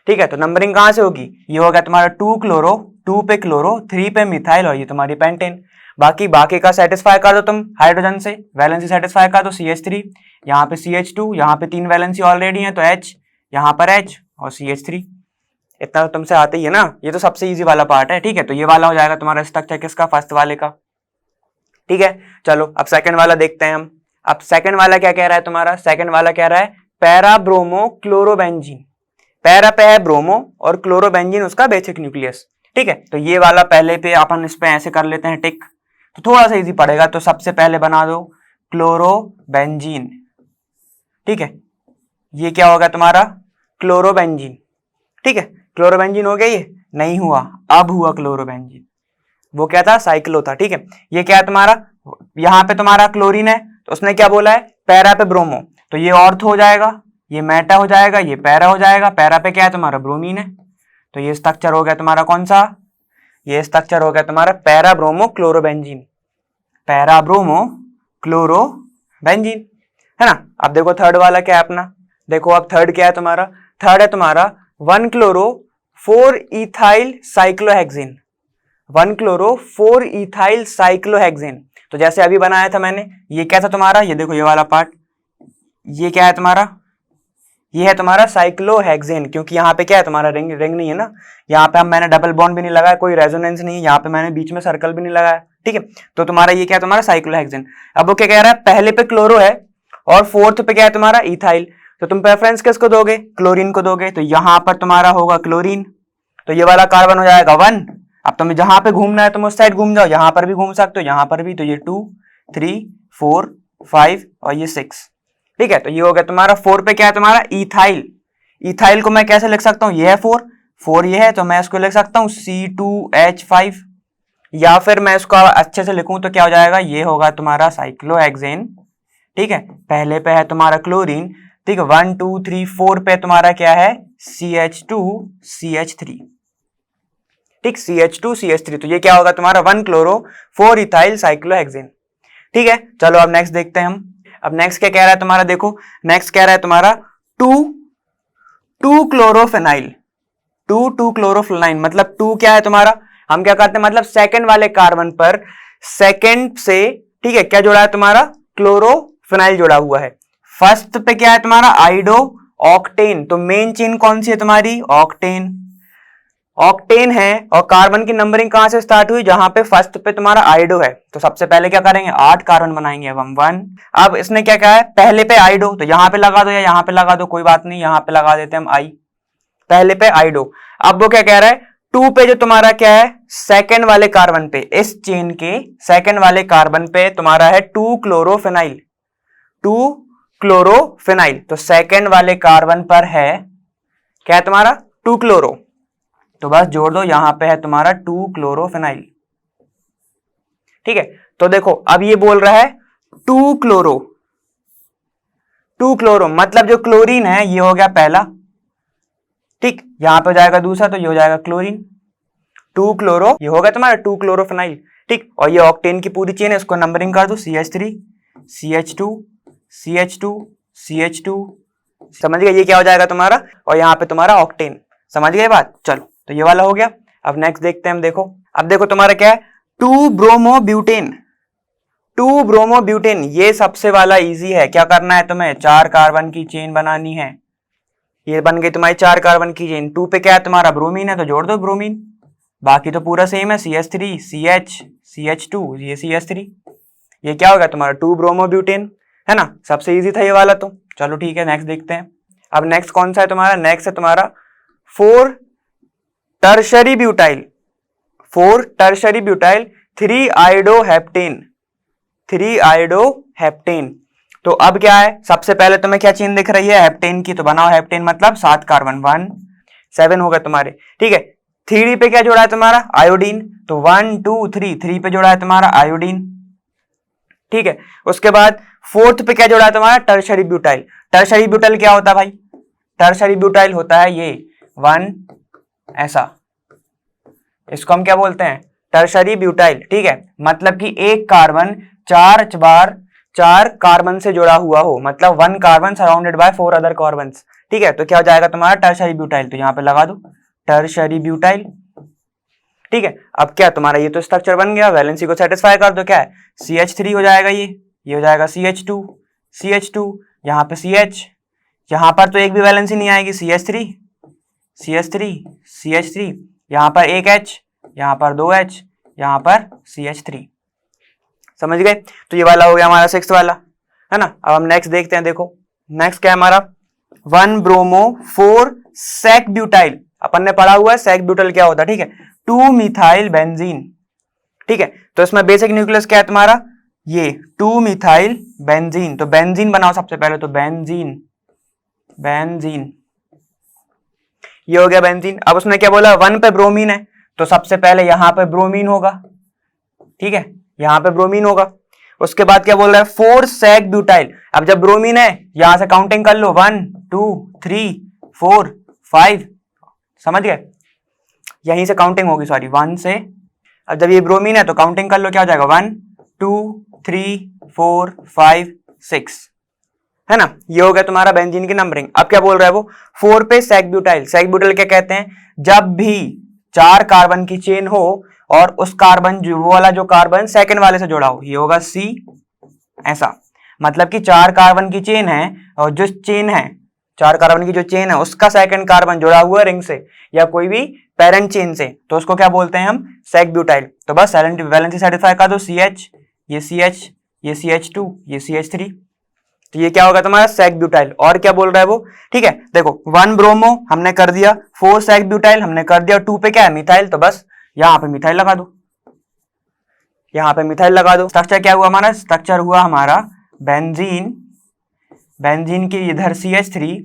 ठीक है। तो नंबरिंग कहां से होगी, ये हो गया तुम्हारा 2 क्लोरो, 2 पे क्लोरो, 3 पे मिथाइल और ये तुम्हारी पेंटेन। बाकी का सेटिस्फाई कर दो तुम हाइड्रोजन से, वैलेंसी सेटिस्फाई कर दो, CH3, यहाँ पे CH2, यहाँ पे 3 वैलेंसी ऑलरेडी है तो H, यहाँ पर H और CH3, इतना तो तुमसे आते ही है ना, ये तो सबसे इजी वाला पार्ट है, ठीक है। तो ये वाला हो जाएगा तुम्हारा स्ट्रक्चर किसका, फर्स्ट वाले का, ठीक है। चलो अब सेकंड वाला देखते हैं हम। अब सेकंड वाला क्या कह रहा है तुम्हारा, सेकंड वाला कह रहा है पैरा ब्रोमो क्लोरोबेंजीन, पैरा पे है ब्रोमो और क्लोरोबेंजीन उसका बेसिक न्यूक्लियस, ठीक है। तो ये वाला पहले पे अपन इस पे ऐसे कर लेते हैं टिक, तो थोड़ा सा इजी पड़ेगा, तो सबसे पहले बना दो क्लोरोबेंजीन, ठीक है। ये क्या होगा तुम्हारा क्लोरोबेंजीन, ठीक है, क्लोरोबेंजीन हो गया, ये नहीं हुआ, अब हुआ क्लोरोबेंजीन, वो क्या था साइक्लो था, ठीक है। ये क्या है तुम्हारा, यहाँ पे तुम्हारा क्लोरीन है, तो उसने क्या बोला है पैरा पे ब्रोमो, तो ये ऑर्थो हो जाएगा, ये मेटा हो जाएगा, ये पैरा हो जाएगा, पैरा पे क्या है तुम्हारा ब्रोमीन है, तो ये स्ट्रक्चर हो गया तुम्हारा कौन सा, ये स्ट्रक्चर हो गया तुम्हारा para bromo chlorobenzene, para bromo chlorobenzene, है ना। अब देखो थर्ड वाला क्या है अपना, देखो अब थर्ड क्या है तुम्हारा, थर्ड है तुम्हारा 1 chloro 4 ethyl cyclohexane, 1 chloro 4 ethyl cyclohexane, तो जैसे अभी बनाया था मैंने, ये क्या था तुम्हारा, ये देखो ये वाला पार्ट, ये क्या है तुम्हारा, ये है तुम्हारा साइक्लोहेक्सेन, क्योंकि यहाँ पे क्या है तुम्हारा रिंग नहीं है ना, यहाँ पे मैंने डबल बॉन्ड भी नहीं लगाया, कोई रेजोनेंस नहीं है, यहाँ पे मैंने बीच में सर्कल भी नहीं लगाया, ठीक है। तो तुम्हारा ये क्या है तुम्हारा साइक्लोहेक्सेन। अब वो क्या कह रहा है पहले पे क्लोरो है और फोर्थ पे क्या है तुम्हारा इथाइल, तो तुम प्रेफरेंस किसको दोगे, क्लोरीन को दोगे, तो यहां पर तुम्हारा होगा क्लोरीन, तो ये वाला कार्बन हो जाएगा 1। अब तुम्हें जहां पे घूमना है तुम उस साइड घूम जाओ, यहां पर भी घूम सकते हो, यहां पर भी, तो ये 2 3 4 5 और ये 6। ठीक है, तो ये हो गया तुम्हारा 4 पे क्या है तुम्हारा इथाइल। इथाइल को मैं कैसे लिख सकता हूँ, ये है 4 ये है, तो मैं इसको लिख सकता हूँ C2H5, या फिर मैं इसको अच्छे से लिखूं तो क्या हो जाएगा, ये होगा तुम्हारा साइक्लोहेक्सेन। ठीक है, पहले पे है तुम्हारा क्लोरीन। ठीक है, 1 2 3 4 पे तुम्हारा क्या है CH2CH3। ठीक, CH2CH3, तो ये क्या होगा तुम्हारा 1 क्लोरो 4 इथाइल साइक्लोहेक्सेन। ठीक है, चलो अब नेक्स्ट देखते हैं हम। अब नेक्स्ट क्या कह रहा है तुम्हारा, देखो नेक्स्ट कह रहा है तुम्हारा 2 क्लोरोफेनाइल। 2 क्लोरोफेनाइल मतलब 2 क्या है तुम्हारा, हम क्या करते हैं मतलब सेकंड वाले कार्बन पर सेकंड से, ठीक है, क्या जुड़ा है तुम्हारा क्लोरोफेनाइल जुड़ा हुआ है। फर्स्ट पे क्या है तुम्हारा आइडो ऑक्टेन, तो मेन चेन कौन सी है तुम्हारी ऑक्टेन। ऑक्टेन है और कार्बन की नंबरिंग कहां से स्टार्ट हुई, जहां पे फर्स्ट पे तुम्हारा आइडो है, तो सबसे पहले क्या करेंगे 8 कार्बन बनाएंगे अब हम 1। अब इसने क्या कहा है पहले पे आइडो, तो यहां पे लगा दो या यहां पे लगा दो, कोई बात नहीं, यहां पे लगा देते हैं हम आई, पहले पे आइडो। अब वो क्या कह रहा है 2 पे जो तुम्हारा क्या है सेकंड वाले कार्बन पे, इस चेन के सेकंड वाले कार्बन पे तुम्हारा है 2 क्लोरोफेनाइल। 2 क्लोरोफेनाइल, तो सेकंड वाले कार्बन पर है क्या है तुम्हारा 2 क्लोरो, तो बस जोड़ दो, यहां पे है तुम्हारा 2 क्लोरोफेनाइल। ठीक है, तो देखो अब ये बोल रहा है 2 क्लोरो, 2 क्लोरो मतलब जो क्लोरीन है ये हो गया पहला। ठीक, यहां पे जाएगा दूसरा, तो ये हो जाएगा क्लोरीन। 2 क्लोरो, ये हो गया तुम्हारा 2 क्लोरोफेनाइल। ठीक, और ये ऑक्टेन की पूरी चेन है, इसको नंबरिंग कर दो CH3 CH2 CH2 CH2, समझ गए, ये क्या हो जाएगा तुम्हारा, और यहां पे तुम्हारा ऑक्टेन। समझ गए बात, चलो तो ये वाला हो गया। अब नेक्स्ट देखते हैं हम, देखो अब देखो तुम्हारा क्या है 2 ब्रोमोब्यूटेन। 2 ब्रोमोब्यूटेन, ये सबसे वाला इजी है, क्या करना है तुम्हें 4 कार्बन की चेन बनानी है। ये बन गई तुम्हारी 4 कार्बन की चेन। 2 पे क्या है तुम्हारा ब्रोमीन है, तो जोड़ दो ब्रोमीन, बाकी तो पूरा सेम है CH3 CH CH2 ये CH3, ये क्या होगा तुम्हारा 2 ब्रोमोब्यूटेन, है ना, सबसे इजी था ये वाला। तो चलो ठीक है, नेक्स्ट देखते हैं। अब नेक्स्ट कौन सा है तुम्हारा, नेक्स्ट है तुम्हारा 4 टर्शरी ब्यूटाइल। 4 tertiary butyl 3 आइडोहेप्टेन। 3 आइडोहेप्टेन, तो अब क्या है सबसे पहले तुम्हें क्या चेन दिख रही है हेप्टेन की, तो बनाओ हेप्टेन मतलब 7 कार्बन 1 7 होगा तुम्हारे। ठीक है, 3 पे क्या जोड़ा है तुम्हारा आयोडीन, तो 1 2 3 पे जोड़ा है तुम्हारा आयोडीन। ठीक है, उसके बाद 4th पे क्या जोड़ा है तुम्हारा टर्शरी ब्यूटाइल। टर्शरी ब्यूटाइल क्या होता है भाई, टर्शरी ब्यूटाइल होता है ये 1 ऐसा, इसको हम क्या बोलते हैं टर्शरी ब्यूटाइल। ठीक है, मतलब कि एक कार्बन 4 बार 4 कार्बन से जुड़ा हुआ हो, मतलब 1 carbon surrounded by 4 other carbons. ठीक है, तो क्या हो जाएगा तुम्हारा टर्शरी ब्यूटाइल, तो यहां पे लगा दो टर्शरी ब्यूटाइल। ठीक है, अब क्या तुम्हारा ये तो स्ट्रक्चर बन गया, वैलेंसी को सेटिस्फाई कर दो, क्या है CH3 हो जाएगा, ये हो जाएगा CH2 यहाँ पे CH, यहां पर तो एक भी वैलेंसी नहीं आएगी, CH3 यहां पर एक H, यहां पर 2 H, यहां पर CH3। समझ गए, तो ये वाला हो गया हमारा 6th वाला, है ना। अब हम नेक्स्ट देखते हैं, देखो नेक्स्ट क्या है हमारा 1 ब्रोमो 4 सेक ब्यूटाइल। अपन ने पढ़ा हुआ है सेक ब्यूटाइल क्या होता है, ठीक है 2 मिथाइल बेंजीन। ठीक है, तो इसमें बेसिक न्यूक्लियस क्या है तुम्हारा ये 2 मिथाइल बेंजीन, तो बेंजीन बनाओ सबसे पहले, तो बेंजीन ये हो गया बेंजीन। अब उसने क्या बोला 1 पे ब्रोमीन है, तो सबसे पहले यहां पे ब्रोमीन होगा। ठीक है, यहां पे ब्रोमीन होगा। उसके बाद क्या बोल रहा है 4 सेक ब्यूटाइल। अब जब ब्रोमीन है यहां से काउंटिंग कर लो 1 2 3 4 5, समझ गए, यहीं से काउंटिंग होगी, सॉरी 1 से। अब जब ये ब्रोमीन है तो काउंटिंग कर लो, क्या हो जाएगा 1 2 3 4 5 6, है ना। ये हो गया तुम्हारा बेंजीन की नंबरिंग। अब क्या बोल रहा है वो 4 पे सेक ब्यूटाइल। सेक ब्यूटाइल क्या कहते हैं, जब भी 4 कार्बन की चेन हो और उस कार्बन जो वो वाला जो कार्बन सेकंड वाले से जुड़ा हो, ये होगा C ऐसा, मतलब कि 4 कार्बन की चेन है और जो चेन है 4 कार्बन की जो चेन है उसका सेकंड कार्बन जुड़ा हुआ है रिंग से या कोई भी पेरेंट चेन से, तो उसको क्या बोलते हैं हम सेक ब्यूटाइल। तो बस वैलेंसी सेटिस्फाई कर दो, CH ये CH ये CH2 ये CH3, तो ये क्या होगा तुम्हारा सेक ब्यूटाइल। और क्या बोल रहा है वो, ठीक है देखो 1 ब्रोमो हमने कर दिया, 4 सेक ब्यूटाइल हमने कर दिया, 2 पे क्या है मिथाइल, तो बस यहां पे मिथाइल लगा दो, यहाँ पे मिथाइल लगा दो। स्ट्रक्चर क्या हुआ हमारा, स्ट्रक्चर हुआ हमारा बेंजीन, बेंजीन की इधर CH3,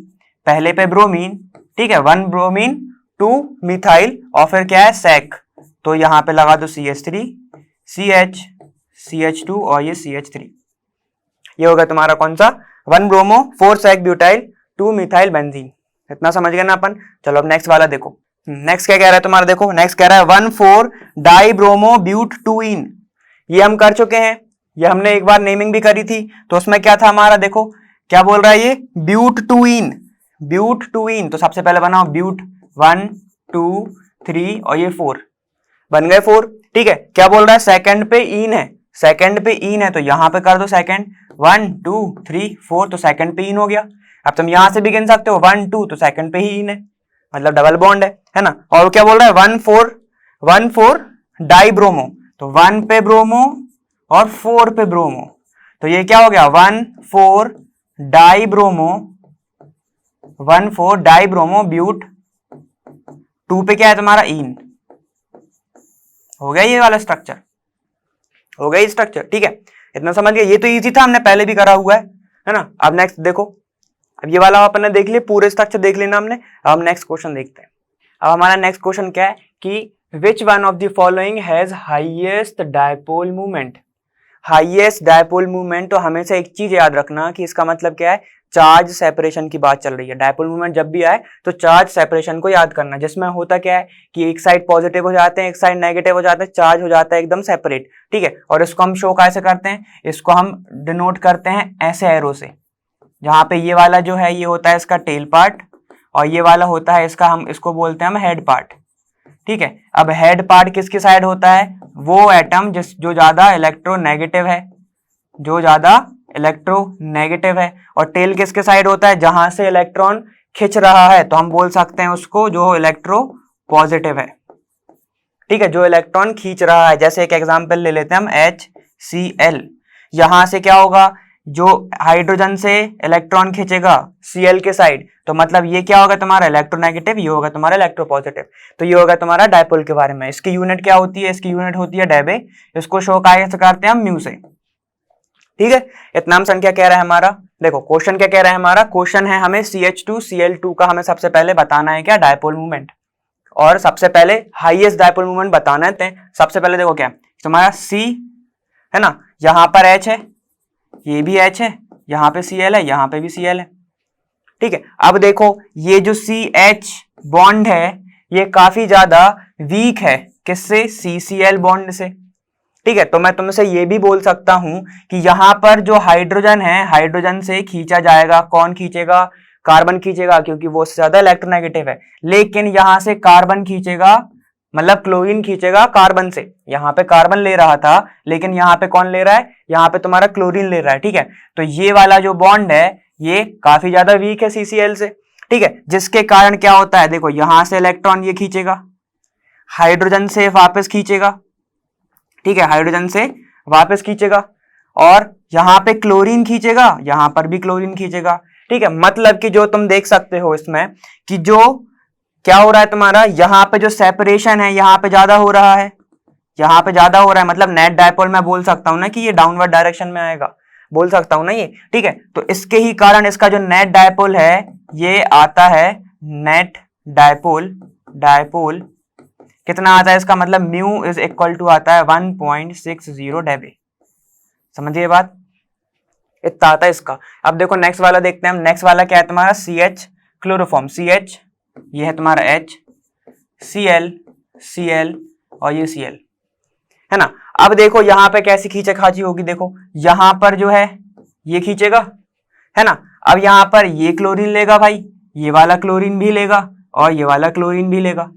पहले पे ब्रोमीन, ठीक है, 1 ब्रोमीन 2 मिथाइल और फिर क्या है सेक, तो यहाँ पे लगा दो CH3 CH CH2 और ये CH3, ये होगा तुम्हारा कौन सा 1 bromo 4 sec butyl 2 methyl benzene. इतना समझ गए ना अपन। चलो अब नेक्स्ट वाला देखो, नेक्स्ट क्या कह रहा है तुम्हारा, देखो नेक्स्ट कह रहा है 1,4 डाई ब्रोमो ब्यूट 2इन। ये हम कर चुके हैं, ये हमने एक बार नेमिंग भी करी थी, तो उसमें क्या था हमारा, देखो क्या बोल रहा है ये ब्यूट 2इन, ब्यूट 2इन, तो सबसे पहले बनाओ ब्यूट 1 2 3 और ये 4 बन गए 4, ठीक है। क्या बोल रहा है सेकंड पे इन है, सेकंड पे इन है तो यहां पे कर दो सेकंड 1 2 3 4, तो सेकंड पे इन हो गया। अब तुम यहां से भी गिन सकते हो 1 2, तो सेकंड पे ही इन है, मतलब डबल बॉन्ड है ना। और क्या बोल रहा है 1,4 डाई ब्रोमो, तो 1 पे ब्रोमो और 4 पे ब्रोमो, तो ये क्या हो गया 1,4 dibromo, 1,4 dibromo but 2 पे क्या है तुम्हारा इन, हो गया ये वाला स्ट्रक्चर, हो गया ये स्ट्रक्चर, ठीक है। इतना समझ गए, ये तो इजी था, हमने पहले भी करा हुआ है ना। अब नेक्स्ट देखो, अब ये वाला अपन ने देख लिया, पूरे स्ट्रक्चर देख लेना हमने। अब नेक्स्ट क्वेश्चन देखते हैं। अब हमारा नेक्स्ट क्वेश्चन क्या है कि which one of the following has highest dipole movement. Highest dipole movement, तो हमेशा एक चीज याद रखना कि इसका मतलब क्या है, चार्ज सेपरेशन की बात चल रही है। डायपोल मूवमेंट जब भी आए तो चार्ज सेपरेशन को याद करना, जिसमें होता क्या है कि एक साइड पॉजिटिव हो जाते हैं, एक साइड नेगेटिव हो जाते हैं, चार्ज हो जाता है एकदम सेपरेट, ठीक है। और इसको हम शो कैसे करते हैं, इसको हम डिनोट करते हैं ऐसे एरो से, जहां पे ये वाला जो है ये होता है इसका टेल पार्ट और ये वाला होता है इसका, हम इसको बोलते हैं हम हेड पार्ट, ठीक है। अब हेड पार्ट किसकी साइड होता है, वो एटम जो ज्यादा इलेक्ट्रोनेगेटिव है, जो ज्यादा इलेक्ट्रोनेगेटिव है। और टेल किसके साइड होता है, जहां से इलेक्ट्रॉन खिंच रहा है, तो हम बोल सकते हैं उसको जो इलेक्ट्रो पॉजिटिव है, ठीक है, जो इलेक्ट्रॉन खींच रहा है। जैसे एक एग्जांपल ले लेते हैं हम HCl, यहां से क्या होगा, जो हाइड्रोजन से इलेक्ट्रॉन खींचेगा Cl के साइड, तो मतलब ये क्या होगा तुम्हारा इलेक्ट्रोनेगेटिव, ये होगा तुम्हारा इलेक्ट्रोपॉजिटिव, तो ये होगा तुम्हारा डायपोल के बारे में। इसकी यूनिट क्या होती है, इसकी यूनिट होती है डेबे, इसको शो कैसे करते हैं हम म्यू से, ठीक है। इतना हम संख्या कह रहा है हमारा। देखो क्वेश्चन क्या कह रहा है हमारा, क्वेश्चन है हमें CH2Cl2 का हमें सबसे पहले बताना है क्या, डायपोल मूवमेंट, और सबसे पहले हाईएस्ट डायपोल मूवमेंट बताना है। सबसे पहले देखो क्या तुम्हारा C है ना, यहां पर H है, ये भी H है, यहाँ पे Cl है, यहाँ पे भी Cl है, ठीक है। अब देखो ये जो CH बॉन्ड है ये काफी ज्यादा वीक है, किससे, CCl बॉन्ड से, ठीक है। तो मैं तुमसे ये भी बोल सकता हूं कि यहां पर जो हाइड्रोजन है, हाइड्रोजन से खींचा जाएगा, कौन खींचेगा, कार्बन खींचेगा, क्योंकि वो उससे ज्यादा इलेक्ट्रोनेगेटिव है। लेकिन यहां से कार्बन खींचेगा, मतलब क्लोरीन खींचेगा कार्बन से, यहां पे कार्बन ले रहा था लेकिन यहां पे कौन ले रहा है, यहां पे तुम्हारा क्लोरीन ले रहा है, ठीक है। तो ये वाला जो बॉन्ड है ये काफी ज्यादा वीक है CCl से, ठीक है, जिसके कारण क्या होता है, देखो यहां से इलेक्ट्रॉन ये खींचेगा, हाइड्रोजन से वापस खींचेगा, ठीक है, हाइड्रोजन से वापस खींचेगा, और यहां पे क्लोरीन खींचेगा, यहां पर भी क्लोरीन खींचेगा, ठीक है। मतलब कि जो तुम देख सकते हो इसमें कि जो क्या हो रहा है तुम्हारा, यहां पे जो सेपरेशन है यहां पे ज्यादा हो रहा है, यहां पे ज्यादा हो रहा है, मतलब नेट डायपोल मैं बोल सकता हूं ना कि ये डाउनवर्ड डायरेक्शन में आएगा, बोल सकता हूं ना ये, ठीक है। तो इसके ही कारण इसका जो नेट डायपोल है ये आता है नेट डायपोल, डायपोल कितना आता है इसका, मतलब म्यू इज इक्वल टू आता है 1.60 डेबे, समझिए बात, इतना आता है इसका। अब देखो नेक्स्ट वाला देखते हैं हम। नेक्स्ट वाला क्या है तुम्हारा, CH क्लोरोफॉर्म, CH ये है तुम्हारा H, Cl Cl और ये Cl है ना। अब देखो यहां पे कैसी खींचा खाची होगी, देखो यहां पर जो है ये खींचेगा है ना। अब यहां पर ये क्लोरीन लेगा भाई, ये वाला क्लोरीन भी लेगा और ये वाला क्लोरीन भी लेगा।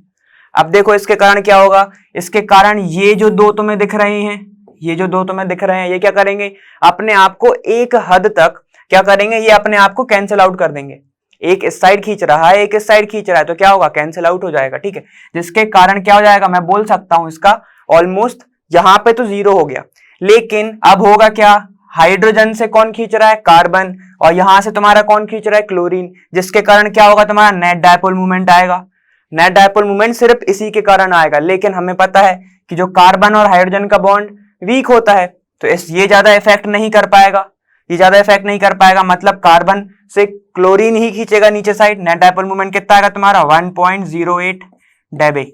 अब देखो इसके कारण क्या होगा, इसके कारण ये जो दो तुम्हें दिख रहे हैं, ये जो दो तुम्हें दिख रहे हैं ये क्या करेंगे, अपने आप को एक हद तक क्या करेंगे, ये अपने आप को कैंसिल आउट कर देंगे। एक इस साइड खींच रहा है, एक इस साइड खींच रहा है, तो क्या होगा, कैंसिल आउट हो जाएगा, ठीक है। जिसके कारण क्या हो जाएगा, मैं बोल सकता हूं इसका ऑलमोस्ट यहां पे तो 0 हो गया, लेकिन अब होगा क्या, हाइड्रोजन से कौन खींच रहा है, कार्बन, और यहां से तुम्हारा कौन खींच रहा है, क्लोरीन, जिसके कारण क्या होगा, तुम्हारा नेट डायपोल मूवमेंट आएगा। नेट डायपोल मूवमेंट सिर्फ इसी के कारण आएगा, लेकिन हमें पता है कि जो कार्बन और हाइड्रोजन का बॉन्ड वीक होता है, तो ये ज्यादा इफेक्ट नहीं कर पाएगा, ये ज्यादा इफेक्ट नहीं कर पाएगा, मतलब कार्बन से क्लोरीन ही खींचेगा नीचे साइड। नेट डायपोल मोमेंट कितना आएगा तुम्हारा 1.08 डेबे।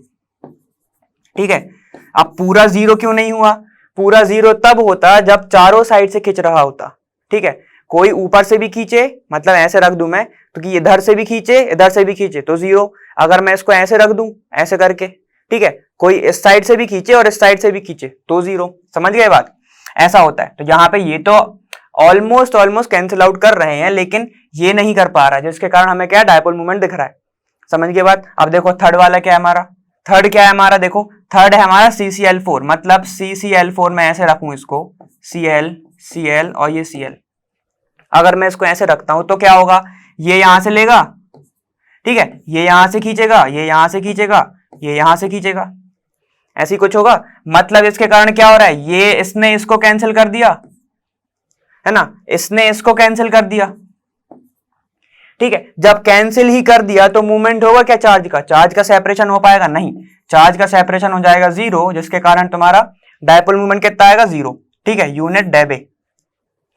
ठीक है, अब पूरा जीरो क्यों नहीं हुआ? पूरा जीरो तब होता जब चारों साइड से खींच रहा होता। ठीक है, कोई ऊपर से भी खींचे, मतलब ऐसे रख दूं मैं तो कि इधर से भी खींचे इधर से भी खींचे तो जीरो। अगर मैं इसको ऐसे रख दूं ऐसे करके, ठीक है, कोई इस साइड से भी खींचे और इस साइड से भी खींचे तो जीरो। समझ गए बात? ऐसा होता है। तो यहाँ पे ये तो ऑलमोस्ट कैंसिल आउट कर रहे हैं, लेकिन ये नहीं कर पा रहा, जिसके कारण हमें क्या डायपोल मोमेंट दिख रहा है। समझ गए बात? अब देखो थर्ड वाला क्या है हमारा, थर्ड क्या है हमारा, देखो थर्ड है हमारा CCl4, मतलब CCl4 में ऐसे रखूं इसको, Cl और ये Cl, अगर मैं इसको ऐसे रखता हूं तो क्या होगा, ये यहां से लेगा, ठीक है, ये यहां से खींचेगा, ये यहां से खींचेगा, ये यहां से खींचेगा, ऐसी कुछ होगा। मतलब इसके कारण क्या हो रहा है, ये इसने इसको कैंसिल कर दिया, है ना, इसने इसको कैंसिल कर दिया। ठीक है, जब कैंसिल ही कर दिया तो मूवमेंट होगा क्या चार्ज का? चार्ज का सेपरेशन हो पाएगा? नहीं, चार्ज का सेपरेशन हो जाएगा जीरो, जिसके कारण तुम्हारा डायपोल मूवमेंट कितना आएगा? जीरो। ठीक है, यूनिट डेबे।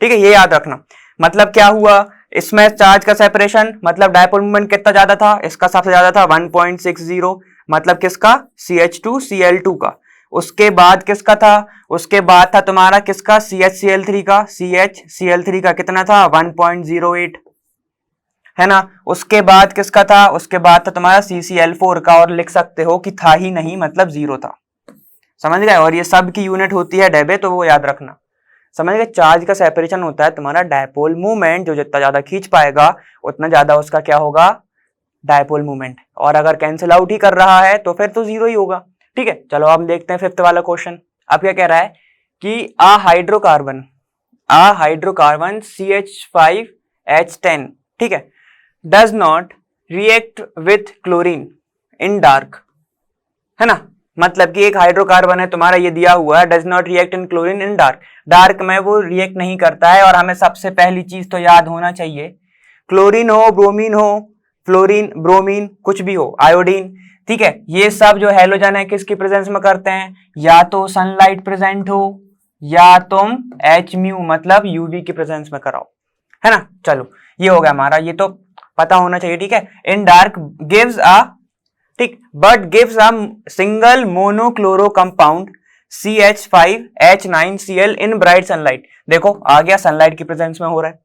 ठीक है, ये याद रखना। मतलब क्या हुआ, इसमें चार्ज का सेपरेशन, मतलब डायपोल मूवमेंट कितना ज्यादा था, इसका सबसे ज्यादा था 1.60, मतलब किसका? CH2Cl2 का। उसके बाद किसका था? उसके बाद था तुम्हारा किसका? CHCl3 का। CHCl3 का कितना था? 1.08, है ना। उसके बाद किसका था? उसके बाद था तुम्हारा CCl4 का, और लिख सकते हो कि था ही नहीं, मतलब जीरो था। समझ गए? और ये सब की यूनिट होती है डेबे, तो वो याद रखना। समझ गए? चार्ज का सेपरेशन होता है तुम्हारा डायपोल मूवमेंट, जो जितना ज्यादा खींच पाएगा उतना ज्यादा उसका क्या होगा? Dipole movement. और अगर कैंसिल आउट ही कर रहा है तो फिर तो जीरो ही होगा। ठीक है, चलो अब देखते हैं फिफ्थ वाला क्वेश्चन। अब क्या कह रहा है कि अ हाइड्रोकार्बन CH5H10, ठीक है, does not react with chlorine in dark, है ना। मतलब कि एक हाइड्रोकार्बन है तुम्हारा, ये दिया हुआ है, does not react in chlorine in dark, dark में वो रिएक्ट नहीं करता है। और हमें सबसे पहली चीज तो याद होना चाहिए, क्लोरीन हो, ब्रोमीन हो, फ्लोरीन, ब्रोमीन, कुछ भी हो, आयोडीन, ठीक है, ये सब जो हैलोजन है किसकी प्रेजेंस में करते हैं? या तो सनलाइट प्रेजेंट हो, या तुम Hμ मतलब यूवी की प्रेजेंस में कराओ, है ना। चलो ये हो गया हमारा, ये तो पता होना चाहिए। ठीक है, इन डार्क गिव्स अ, ठीक, but gives a single monochloro compound CH5H9Cl in bright sunlight. देखो आ गया, सनलाइट की प्रेजेंस में हो रहा है।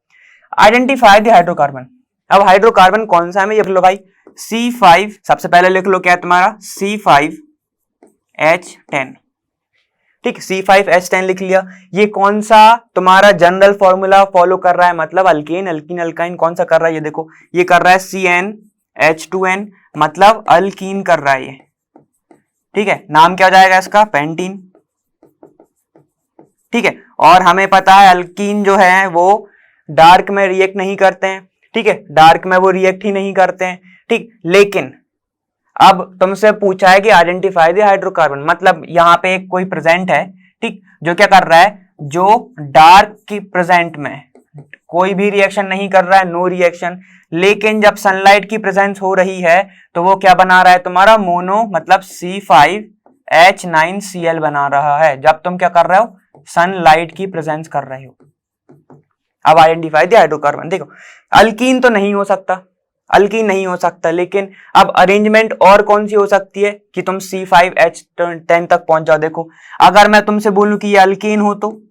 Identify the hydrocarbon. अब हाइड्रोकार्बन कौन सा है, मैं ये लिख लो भाई, C5, सबसे पहले लिख लो क्या है तुम्हारा, C5H10, ठीक, C5H10 लिख लिया। ये कौन सा तुम्हारा जनरल फॉर्मूला फॉलो कर रहा है, मतलब अल्केन, अल्कीन, अल्काइन कौन सा कर रहा है, ये देखो, ये कर रहा है CnH2n, मतलब अल्कीन कर रहा है ये। ठीक है, नाम क्या हो जाएगा इसका? पेंटीन। ठीक है, और हमें पता है अल्कीन जो है वो डार्क में रिएक्ट नहीं करते हैं। ठीक है, डार्क में वो रिएक्ट ही नहीं करते हैं। ठीक, लेकिन अब तुमसे पूछा है कि आइडेंटिफाई द हाइड्रोकार्बन, मतलब यहाँ पे एक कोई प्रेजेंट है, ठीक, जो क्या कर रहा है, जो डार्क की प्रेजेंट में कोई भी रिएक्शन नहीं कर रहा है, नो रिएक्शन, लेकिन जब सनलाइट की प्रेजेंस हो रही है तो वो क्या बना रहा है तुम्हारा? मोनो, मतलब C5H9Cl बना रहा है, जब तुम क्या कर रहे हो? सनलाइट की प्रेजेंस कर रहे हो। अब आइडेंटिफाई द हाइड्रोकार्बन। देखो अल्कीन तो नहीं हो सकता, अल्कीन नहीं हो सकता, लेकिन अब अरेंजमेंट और कौन सी हो सकती है कि तुम C5H10 तक पहुंच जाओ। देखो अगर मैं तुमसे बोलूं कि ये अल्कीन हो तो,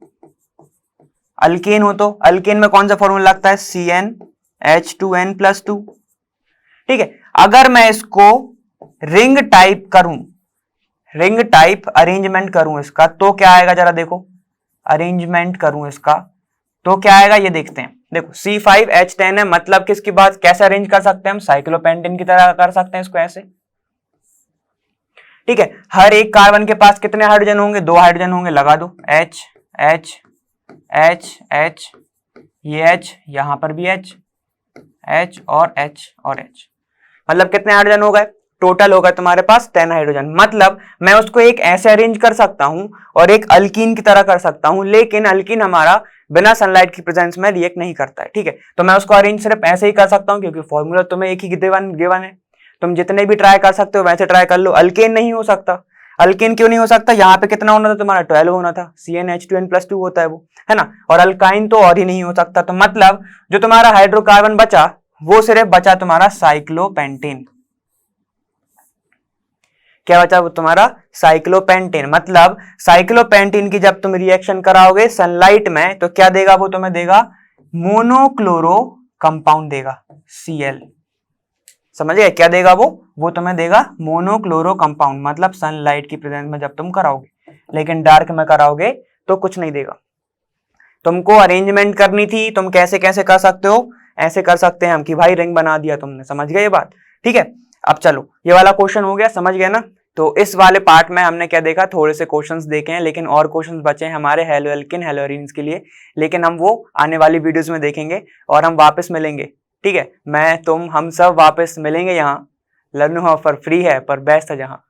अल्कीन हो तो अल्कीन में कौन सा फॉर्मूला लगता है? CnH2n+2। ठीक है, अगर मैं इसको रिंग टाइप करूं, रिंग टाइप अरेंजमेंट करूं इसका, तो क्या आएगा जरा देखो, अरेंजमेंट करूं इसका तो क्या आएगा, ये देखते हैं। देखो C5H10 है, मतलब किसकी बात, कैसे अरेंज कर सकते हैं हम? साइक्लोपेंटेन की तरह कर सकते हैं इसको ऐसे। ठीक है, हर एक कार्बन के पास कितने हाइड्रोजन होंगे? 2 हाइड्रोजन होंगे, लगा दो, H H H H, ये H, यहां पर भी H H और H और H, मतलब कितने हाइड्रोजन हो गए? टोटल होगा तुम्हारे पास 10 हाइड्रोजन। मतलब मैं उसको एक ऐसे अरेंज कर सकता हूं और एक अल्कीन की तरह कर सकता हूं, लेकिन अल्कीन हमारा बिना सनलाइट की प्रेजेंस में रिएक्ट नहीं करता है। ठीक है, तो मैं उसको अरेंज सिर्फ ऐसे ही कर सकता हूं, क्योंकि फॉर्मूला तुम्हें एक ही गिवन है, तुम जितने भी ट्राई कर सकते हो वैसे ट्राई कर लो। अल्केन नहीं हो सकता, अल्किन क्यों नहीं हो सकता? यहाँ पे कितना होना था तुम्हारा? 12 होना था, CnH2n+2 होता है वो, है ना। और अल्काइन तो और ही नहीं हो सकता। तो मतलब जो तुम्हारा हाइड्रोकार्बन बचा वो सिर्फ बचा तुम्हारा साइक्लोपेंटेन। क्या बचा? वो तुम्हारा साइक्लोपेंटेन। मतलब साइक्लोपेंटेन की जब तुम रिएक्शन कराओगे सनलाइट में तो क्या देगा? वो तुम्हें देगा मोनोक्लोरो कंपाउंड देगा, Cl। समझ गए? क्या देगा वो तुम्हें देगा मोनोक्लोरो कंपाउंड। मतलब सनलाइट की प्रेजेंस में जब तुम कराओगे, लेकिन डार्क में कराओगे तो कुछ नहीं देगा। तुमको अरेंजमेंट करनी थी, तुम कैसे कैसे कर सकते हो? ऐसे कर सकते हैं हम कि भाई रिंग बना दिया तुमने। समझ गए ये बात? ठीक है, अब चलो ये वाला क्वेश्चन हो गया, समझ गए ना। तो इस वाले पार्ट में हमने क्या देखा? थोड़े से क्वेश्चंस देखे हैं, लेकिन और क्वेश्चंस बचे हैं हमारे हेलोएल्किन हेलोअरीन्स के लिए, लेकिन हम वो आने वाली वीडियोस में देखेंगे। और हम वापस मिलेंगे, ठीक है। मैं तुम हम सब वापस मिलेंगे यहाँ। लर्न फॉर फ्री है पर बेस्ट है जहाँ।